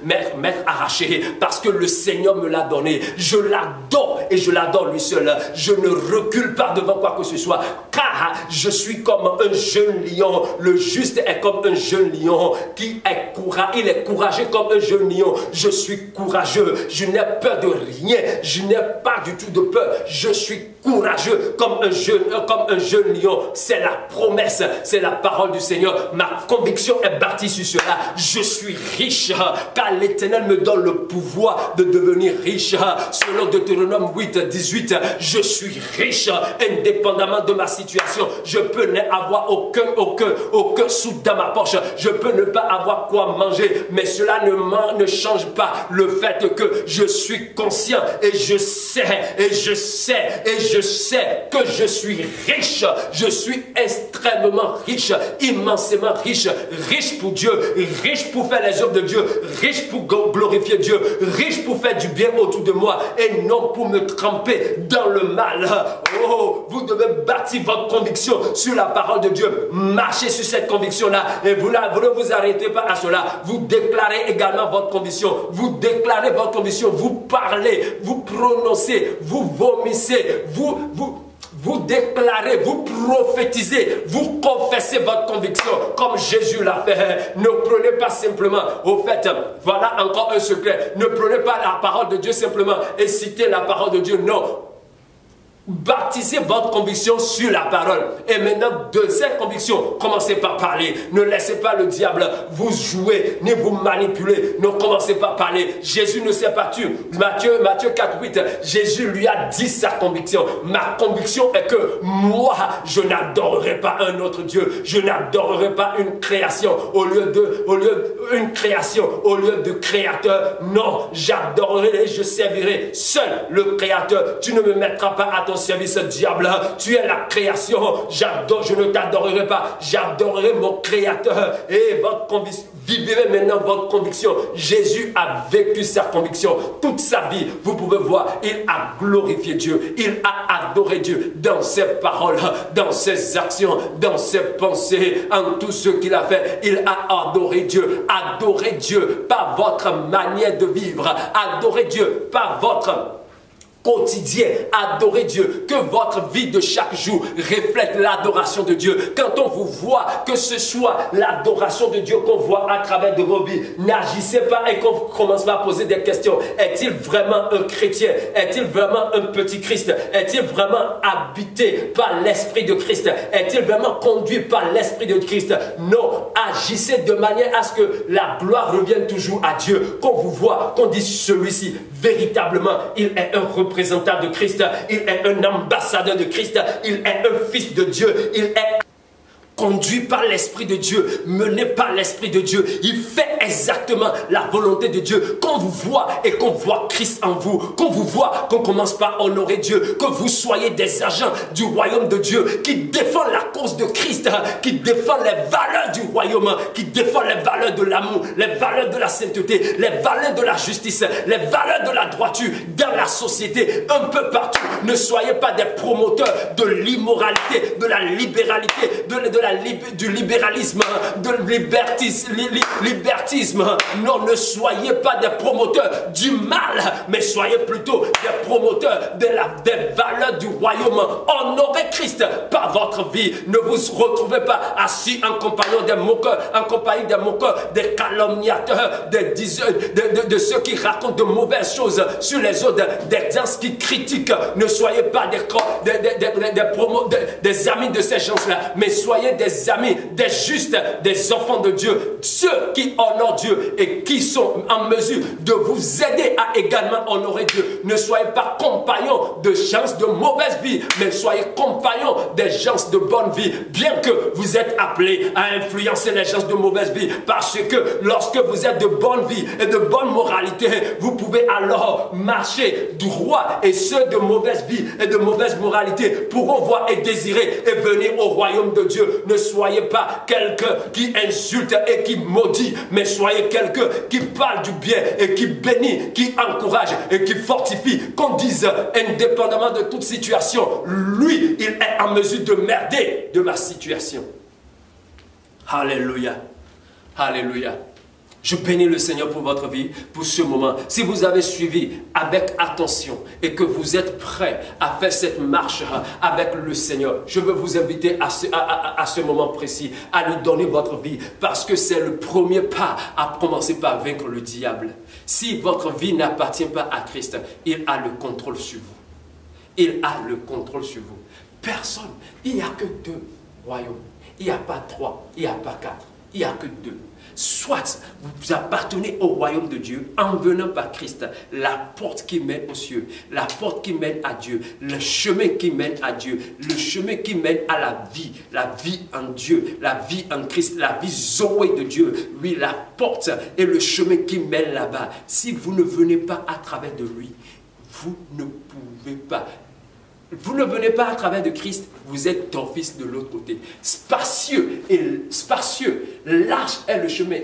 S1: m'être arrachée parce que le Seigneur me l'a donné. Je l'adore et je l'adore lui seul. Je ne recule pas devant quoi que ce soit, car je suis comme un jeune lion. Le juste est comme un jeune lion qui est courageux. Il est courageux comme un jeune lion. Je suis courageux. Je n'ai peur de rien. Je n'ai pas du tout de peur. Je suis courageux comme un jeune lion. C'est la promesse, c'est la parole du Seigneur. Ma conviction est bâtie sur cela. Je suis riche car l'Éternel me donne le pouvoir de devenir riche. Selon Deutéronome 8, 18, je suis riche indépendamment de ma situation. Je peux n'avoir aucun sou dans ma poche. Je peux ne pas avoir quoi manger, mais cela ne change pas le fait que je suis conscient et je sais que je suis riche. Je suis extrêmement riche, immensément riche, riche pour Dieu, riche pour faire les œuvres de Dieu, riche pour glorifier Dieu, riche pour faire du bien autour de moi et non pour me tremper dans le mal. Oh, vous devez bâtir votre conviction sur la parole de Dieu. Marchez sur cette conviction-là et vous ne vous arrêtez pas à cela. Vous déclarez également votre conviction. Vous déclarez votre conviction. Vous parlez, vous prononcez, vous vomissez, vous déclarez, vous prophétisez, vous confessez votre conviction comme Jésus l'a fait. Ne prenez pas simplement, au fait, voilà encore un secret. Ne prenez pas la parole de Dieu simplement et citez la parole de Dieu. Non. Baptisez votre conviction sur la parole. Et maintenant, de cette conviction, commencez par parler. Ne laissez pas le diable vous jouer, ni vous manipuler. Ne commencez pas à parler. Jésus ne s'est pas tué. Matthieu 4, 8, Jésus lui a dit sa conviction. Ma conviction est que moi, je n'adorerai pas un autre Dieu. Je n'adorerai pas une création au lieu de créateur. Non, j'adorerai et je servirai seul le créateur. Tu ne me mettras pas à ton service, diable. Tu es la création. J'adore, je ne t'adorerai pas. J'adorerai mon créateur. Et votre conviction, vivez maintenant votre conviction. Jésus a vécu sa conviction toute sa vie. Vous pouvez voir, il a glorifié Dieu. Il a adoré Dieu dans ses paroles, dans ses actions, dans ses pensées, en tout ce qu'il a fait. Il a adoré Dieu. Adorez Dieu par votre manière de vivre. Adorez Dieu par votre quotidien, adorez Dieu, que votre vie de chaque jour reflète l'adoration de Dieu. Quand on vous voit, que ce soit l'adoration de Dieu qu'on voit à travers de vos vies, n'agissez pas et qu'on commence pas à poser des questions. Est-il vraiment un chrétien? Est-il vraiment un petit Christ? Est-il vraiment habité par l'Esprit de Christ? Est-il vraiment conduit par l'Esprit de Christ? Non, agissez de manière à ce que la gloire revienne toujours à Dieu. Qu'on vous voit, qu'on dise celui-ci, véritablement, il est un représentant de Christ, il est un ambassadeur de Christ, il est un fils de Dieu, il est conduit par l'Esprit de Dieu, mené par l'Esprit de Dieu. Il fait exactement la volonté de Dieu. Qu'on vous voit et qu'on voit Christ en vous, qu'on vous voit, qu'on commence par honorer Dieu, que vous soyez des agents du royaume de Dieu, qui défendent la cause de Christ, qui défendent les valeurs du royaume, qui défendent les valeurs de l'amour, les valeurs de la sainteté, les valeurs de la justice, les valeurs de la droiture dans la société, un peu partout. Ne soyez pas des promoteurs de l'immoralité, de la libéralité, du libéralisme, de libertisme. Non, ne soyez pas des promoteurs du mal, mais soyez plutôt des promoteurs des valeurs du royaume. Honorez Christ par votre vie. Ne vous retrouvez pas assis en compagnie des moqueurs, des calomniateurs, de ceux qui racontent de mauvaises choses sur les autres, des gens qui critiquent. Ne soyez pas des amis de ces gens-là, mais soyez des amis, des justes, des enfants de Dieu, ceux qui honorent Dieu et qui sont en mesure de vous aider à également honorer Dieu. Ne soyez pas compagnons de gens de mauvaise vie, mais soyez compagnons des gens de bonne vie, bien que vous êtes appelés à influencer les gens de mauvaise vie, parce que lorsque vous êtes de bonne vie et de bonne moralité, vous pouvez alors marcher droit, et ceux de mauvaise vie et de mauvaise moralité pourront voir et désirer et venir au royaume de Dieu. Ne soyez pas quelqu'un qui insulte et qui maudit, mais soyez quelqu'un qui parle du bien et qui bénit, qui encourage et qui fortifie. Qu'on dise, indépendamment de toute situation, lui, il est en mesure de m'aider de ma situation. Alléluia. Alléluia. Je bénis le Seigneur pour votre vie, pour ce moment. Si vous avez suivi avec attention et que vous êtes prêts à faire cette marche avec le Seigneur, je veux vous inviter à ce moment précis, à lui donner votre vie, parce que c'est le premier pas à commencer par vaincre le diable. Si votre vie n'appartient pas à Christ, il a le contrôle sur vous. Il a le contrôle sur vous. Personne, il n'y a que 2 royaumes. Il n'y a pas 3, il n'y a pas 4, il n'y a que 2. Soit vous appartenez au royaume de Dieu en venant par Christ, la porte qui mène aux cieux, la porte qui mène à Dieu, le chemin qui mène à Dieu, le chemin qui mène à la vie en Dieu, la vie en Christ, la vie Zoé de Dieu. Oui, la porte et le chemin qui mène là-bas. Si vous ne venez pas à travers de lui, vous ne pouvez pas. Vous ne venez pas à travers de Christ, vous êtes d'office de l'autre côté. Spacieux, large est le chemin,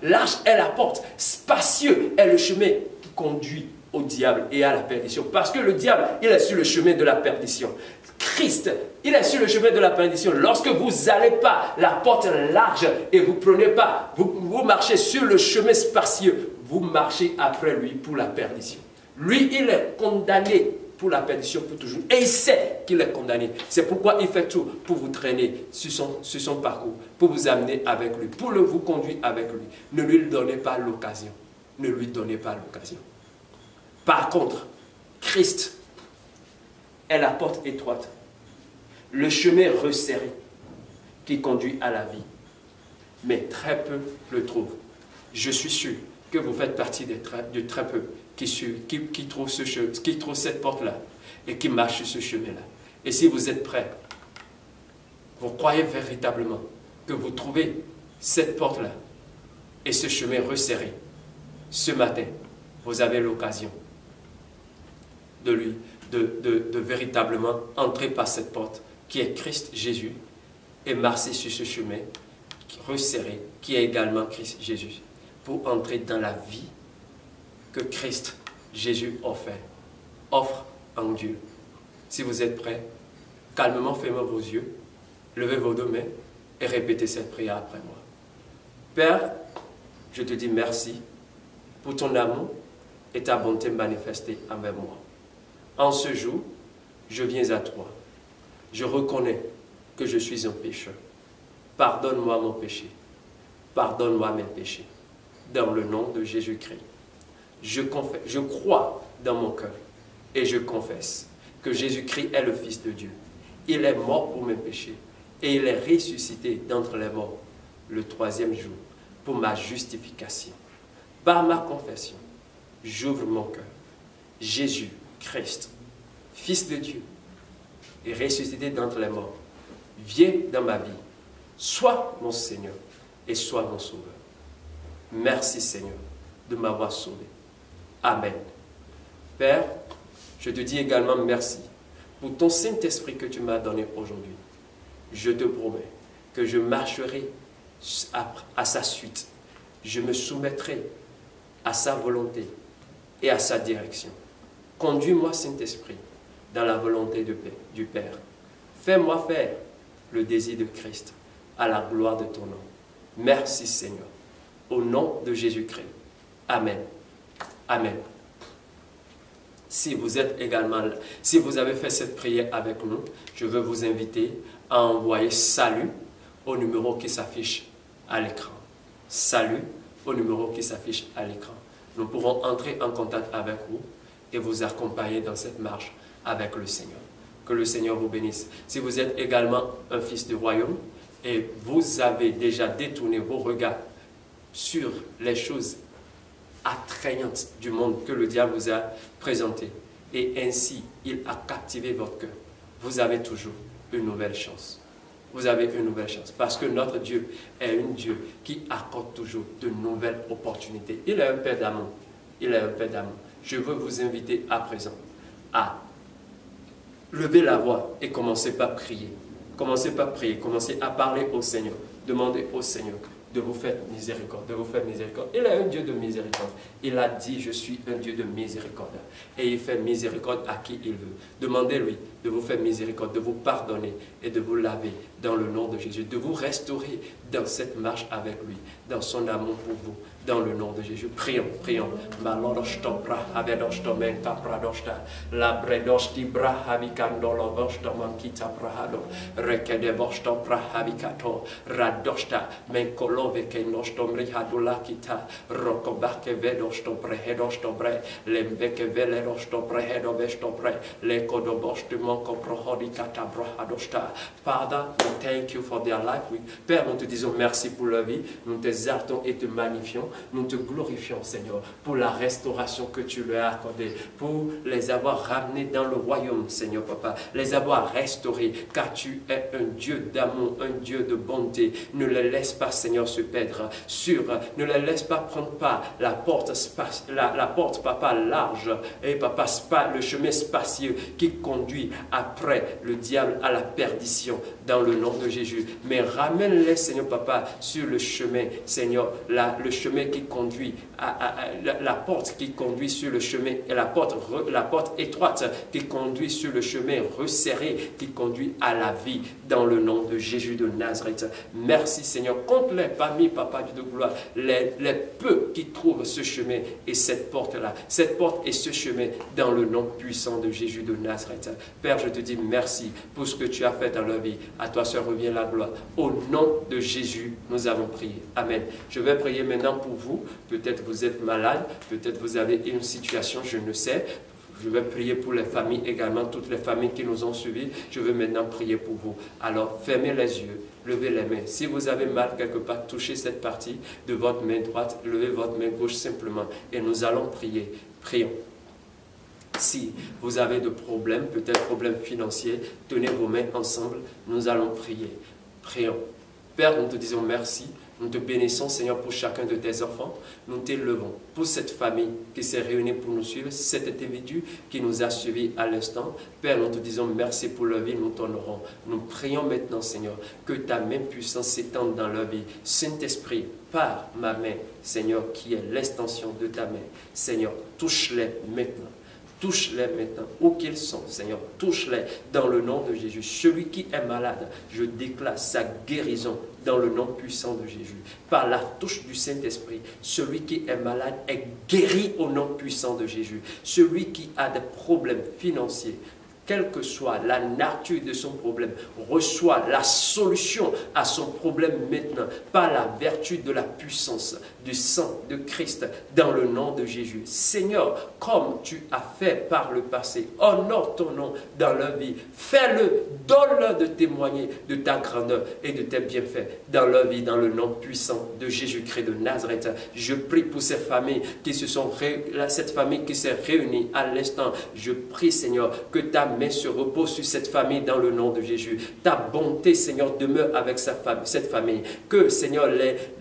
S1: large est la porte, spacieux est le chemin qui conduit au diable et à la perdition. Parce que le diable, il est sur le chemin de la perdition. Christ, il est sur le chemin de la perdition. Lorsque vous n'allez pas la porte large et vous prenez pas, vous marchez sur le chemin spacieux, vous marchez après lui pour la perdition. Lui, il est condamné pour la perdition pour toujours. Et il sait qu'il est condamné. C'est pourquoi il fait tout pour vous traîner sur son parcours, pour vous amener avec lui, pour vous conduire avec lui. Ne lui donnez pas l'occasion. Ne lui donnez pas l'occasion. Par contre, Christ est la porte étroite, le chemin resserré qui conduit à la vie. Mais très peu le trouvent. Je suis sûr que vous faites partie de très peu qui trouve cette porte-là et qui marche sur ce chemin-là. Et si vous êtes prêts, vous croyez véritablement que vous trouvez cette porte-là et ce chemin resserré, ce matin, vous avez l'occasion de véritablement entrer par cette porte qui est Christ Jésus et marcher sur ce chemin resserré qui est également Christ Jésus pour entrer dans la vie que Christ Jésus offre en Dieu. Si vous êtes prêts, calmement fermez vos yeux, levez vos 2 mains et répétez cette prière après moi. Père, je te dis merci pour ton amour et ta bonté manifestée envers moi. En ce jour, je viens à toi. Je reconnais que je suis un pécheur. Pardonne-moi mon péché. Pardonne-moi mes péchés. Dans le nom de Jésus-Christ. Je crois dans mon cœur et je confesse que Jésus-Christ est le Fils de Dieu. Il est mort pour mes péchés et il est ressuscité d'entre les morts le 3e jour pour ma justification. Par ma confession, j'ouvre mon cœur. Jésus-Christ, Fils de Dieu, est ressuscité d'entre les morts. Viens dans ma vie. Sois mon Seigneur et sois mon Sauveur. Merci Seigneur de m'avoir sauvé. Amen. Père, je te dis également merci pour ton Saint-Esprit que tu m'as donné aujourd'hui. Je te promets que je marcherai à sa suite. Je me soumettrai à sa volonté et à sa direction. Conduis-moi, Saint-Esprit, dans la volonté du Père. Fais-moi faire le désir de Christ à la gloire de ton nom. Merci Seigneur. Au nom de Jésus-Christ. Amen. Amen. Si vous avez fait cette prière avec nous, je veux vous inviter à envoyer salut au numéro qui s'affiche à l'écran. Salut au numéro qui s'affiche à l'écran. Nous pourrons entrer en contact avec vous et vous accompagner dans cette marche avec le Seigneur. Que le Seigneur vous bénisse. Si vous êtes également un fils du royaume et vous avez déjà détourné vos regards sur les choses attrayantes du monde que le diable vous a présentées et ainsi il a captivé votre cœur, vous avez toujours une nouvelle chance. Vous avez une nouvelle chance parce que notre Dieu est un Dieu qui accorde toujours de nouvelles opportunités. Il est un Père d'amour. Il est un Père d'amour. Je veux vous inviter à présent à lever la voix et commencer par prier. Commencez par prier, commencez à parler au Seigneur. Demandez au Seigneur de vous faire miséricorde, de vous faire miséricorde. Il est un Dieu de miséricorde. Il a dit, je suis un Dieu de miséricorde. Et il fait miséricorde à qui il veut. Demandez-lui de vous faire miséricorde, de vous pardonner et de vous laver dans le nom de Jésus, de vous restaurer dans cette marche avec lui, dans son amour pour vous, dans le nom de Jésus. Prions, prions. La bredosti brahavicando lovosto mankita brahado, rekede bosto brahavicato, radosta, menkolove ke nostom rihadula kita, rokobake vedosto brehedosto bre, lembeke veledosto brehedo vesto bre, lekodo bostu manko prohodicata brahadosta. Father, we thank you for their life. Père, nous te disons merci pour leur vie, nous t'exaltons et te magnifions. Nous te glorifions, Seigneur, pour la restauration que tu leur as accordée, pour les avoir ramenés dans le royaume, Seigneur Papa, les avoir restaurés, car tu es un Dieu d'amour, un Dieu de bonté. Ne les laisse pas, Seigneur, se perdre ne les laisse pas prendre pas la porte, Papa, large, et Papa, le chemin spacieux qui conduit après le diable à la perdition, dans le nom de Jésus. Mais ramène-les, Seigneur Papa, sur le chemin, Seigneur, le chemin qui conduit la porte qui conduit sur le chemin, et la porte étroite qui conduit sur le chemin resserré qui conduit à la vie, dans le nom de Jésus de Nazareth. Merci Seigneur, compte-les parmi, Papa Dieu de gloire, les peu qui trouvent ce chemin et cette porte-là, cette porte et ce chemin, dans le nom puissant de Jésus de Nazareth. Père, je te dis merci pour ce que tu as fait dans leur vie. À toi seul revient la gloire. Au nom de Jésus, nous avons prié. Amen. Je vais prier maintenant pour vous. Peut-être vous êtes malade, peut-être vous avez une situation, je ne sais. Je vais prier pour les familles également, toutes les familles qui nous ont suivis. Je veux maintenant prier pour vous. Alors, fermez les yeux, levez les mains. Si vous avez mal quelque part, touchez cette partie de votre main droite, levez votre main gauche simplement. Et nous allons prier. Prions. Si vous avez de problèmes, peut-être problèmes financiers, tenez vos mains ensemble. Nous allons prier. Prions. Père, nous te disons merci. Nous te bénissons, Seigneur, pour chacun de tes enfants. Nous t'élevons pour cette famille qui s'est réunie pour nous suivre, cet individu qui nous a suivis à l'instant. Père, nous te disons merci pour leur vie, nous t'honorons. Nous prions maintenant, Seigneur, que ta main puissante s'étende dans leur vie. Saint-Esprit, par ma main, Seigneur, qui est l'extension de ta main. Seigneur, touche-les maintenant. Touche-les maintenant, où qu'ils sont, Seigneur. Touche-les dans le nom de Jésus. Celui qui est malade, je déclare sa guérison dans le nom puissant de Jésus. Par la touche du Saint-Esprit, celui qui est malade est guéri au nom puissant de Jésus. Celui qui a des problèmes financiers, quelle que soit la nature de son problème, reçoit la solution à son problème maintenant par la vertu de la puissance du sang de Christ dans le nom de Jésus. Seigneur, comme tu as fait par le passé, honore ton nom dans leur vie. Fais-le, donne-leur de témoigner de ta grandeur et de tes bienfaits dans leur vie, dans le nom puissant de Jésus-Christ de Nazareth. Je prie pour ces familles qui se sont cette famille qui s'est réunie à l'instant. Je prie, Seigneur, que ta main se repose sur cette famille dans le nom de Jésus. Ta bonté, Seigneur, demeure avec cette famille. Que, Seigneur,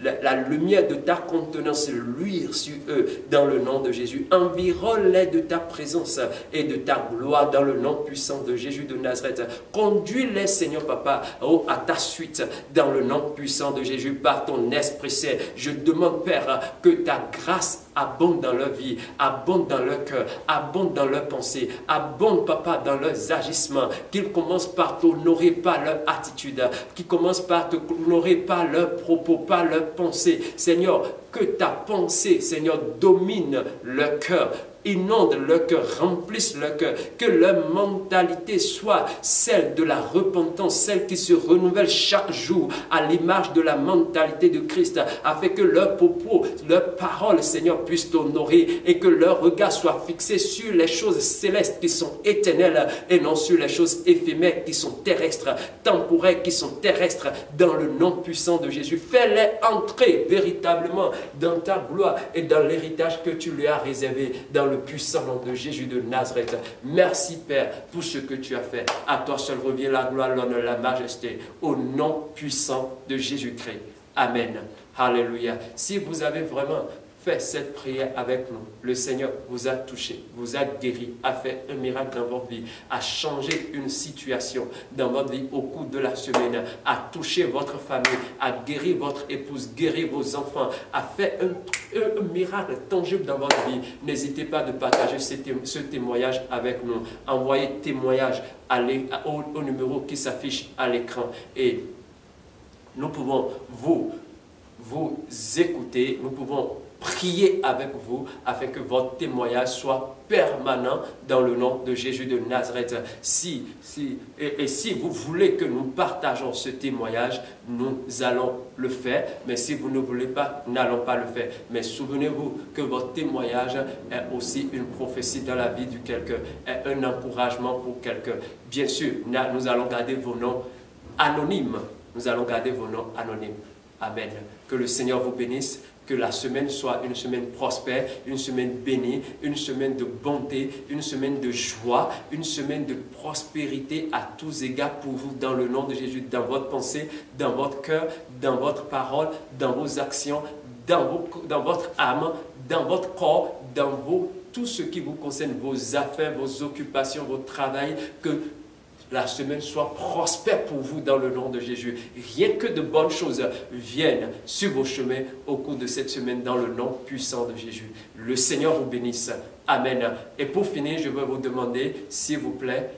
S1: la lumière de ta contenance luire sur eux dans le nom de Jésus. Environne-les de ta présence et de ta gloire dans le nom puissant de Jésus de Nazareth. Conduis-les, Seigneur Papa, à ta suite dans le nom puissant de Jésus par ton Esprit Saint. Je demande, Père, que ta grâce abonde dans leur vie, abonde dans leur cœur, abonde dans leurs pensées, abonde, Papa, dans leurs agissements, qu'ils commencent par t'honorer par leur attitude, qu'ils commencent par t'honorer par leurs propos, par leurs pensées. Seigneur, que ta pensée, Seigneur, domine leur cœur, inonde leur cœur, remplisse leur cœur, que leur mentalité soit celle de la repentance, celle qui se renouvelle chaque jour à l'image de la mentalité de Christ, afin que leurs propos, leurs paroles, Seigneur, puissent t'honorer et que leur regard soit fixé sur les choses célestes qui sont éternelles et non sur les choses éphémères qui sont terrestres, temporaires qui sont terrestres, dans le nom puissant de Jésus. Fais-les entrer véritablement dans ta gloire et dans l'héritage que tu lui as réservé dans le puissant nom de Jésus de Nazareth. Merci Père pour ce que tu as fait. À toi seul revient la gloire, l'honneur, la majesté, au nom puissant de Jésus-Christ. Amen. Alléluia. Si vous avez vraiment fait cette prière avec nous. Le Seigneur vous a touché, vous a guéri, a fait un miracle dans votre vie, a changé une situation dans votre vie au cours de la semaine, a touché votre famille, a guéri votre épouse, guéri vos enfants, a fait un miracle tangible dans votre vie. N'hésitez pas de partager ce témoignage avec nous. Envoyez témoignage au numéro qui s'affiche à l'écran et nous pouvons vous écouter, nous pouvons prier avec vous afin que votre témoignage soit permanent dans le nom de Jésus de Nazareth. Si vous voulez que nous partageons ce témoignage, nous allons le faire. Mais si vous ne voulez pas, nous n'allons pas le faire. Mais souvenez-vous que votre témoignage est aussi une prophétie dans la vie de quelqu'un, est un encouragement pour quelqu'un. Bien sûr, nous allons garder vos noms anonymes. Nous allons garder vos noms anonymes. Amen. Que le Seigneur vous bénisse. Que la semaine soit une semaine prospère, une semaine bénie, une semaine de bonté, une semaine de joie, une semaine de prospérité à tous égards pour vous dans le nom de Jésus, dans votre pensée, dans votre cœur, dans votre parole, dans vos actions, dans votre âme, dans votre corps, dans tout ce qui vous concerne, vos affaires, vos occupations, votre travail, que la semaine soit prospère pour vous dans le nom de Jésus. Rien que de bonnes choses viennent sur vos chemins au cours de cette semaine dans le nom puissant de Jésus. Le Seigneur vous bénisse. Amen. Et pour finir, je vais vous demander, s'il vous plaît,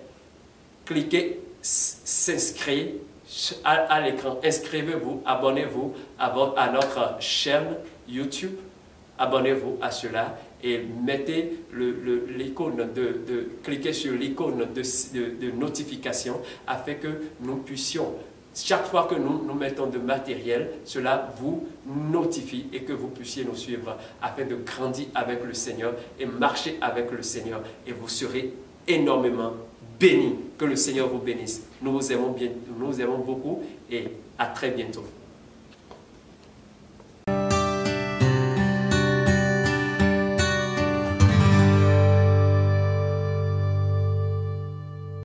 S1: cliquez s'inscrire à l'écran. Inscrivez-vous, abonnez-vous à notre chaîne YouTube. Abonnez-vous à cela. Et mettez l'icône cliquez sur l'icône de notification afin que nous puissions, chaque fois que nous mettons de matériel, cela vous notifie et que vous puissiez nous suivre afin de grandir avec le Seigneur et marcher avec le Seigneur. Et vous serez énormément bénis. Que le Seigneur vous bénisse. Nous vous aimons beaucoup et à très bientôt.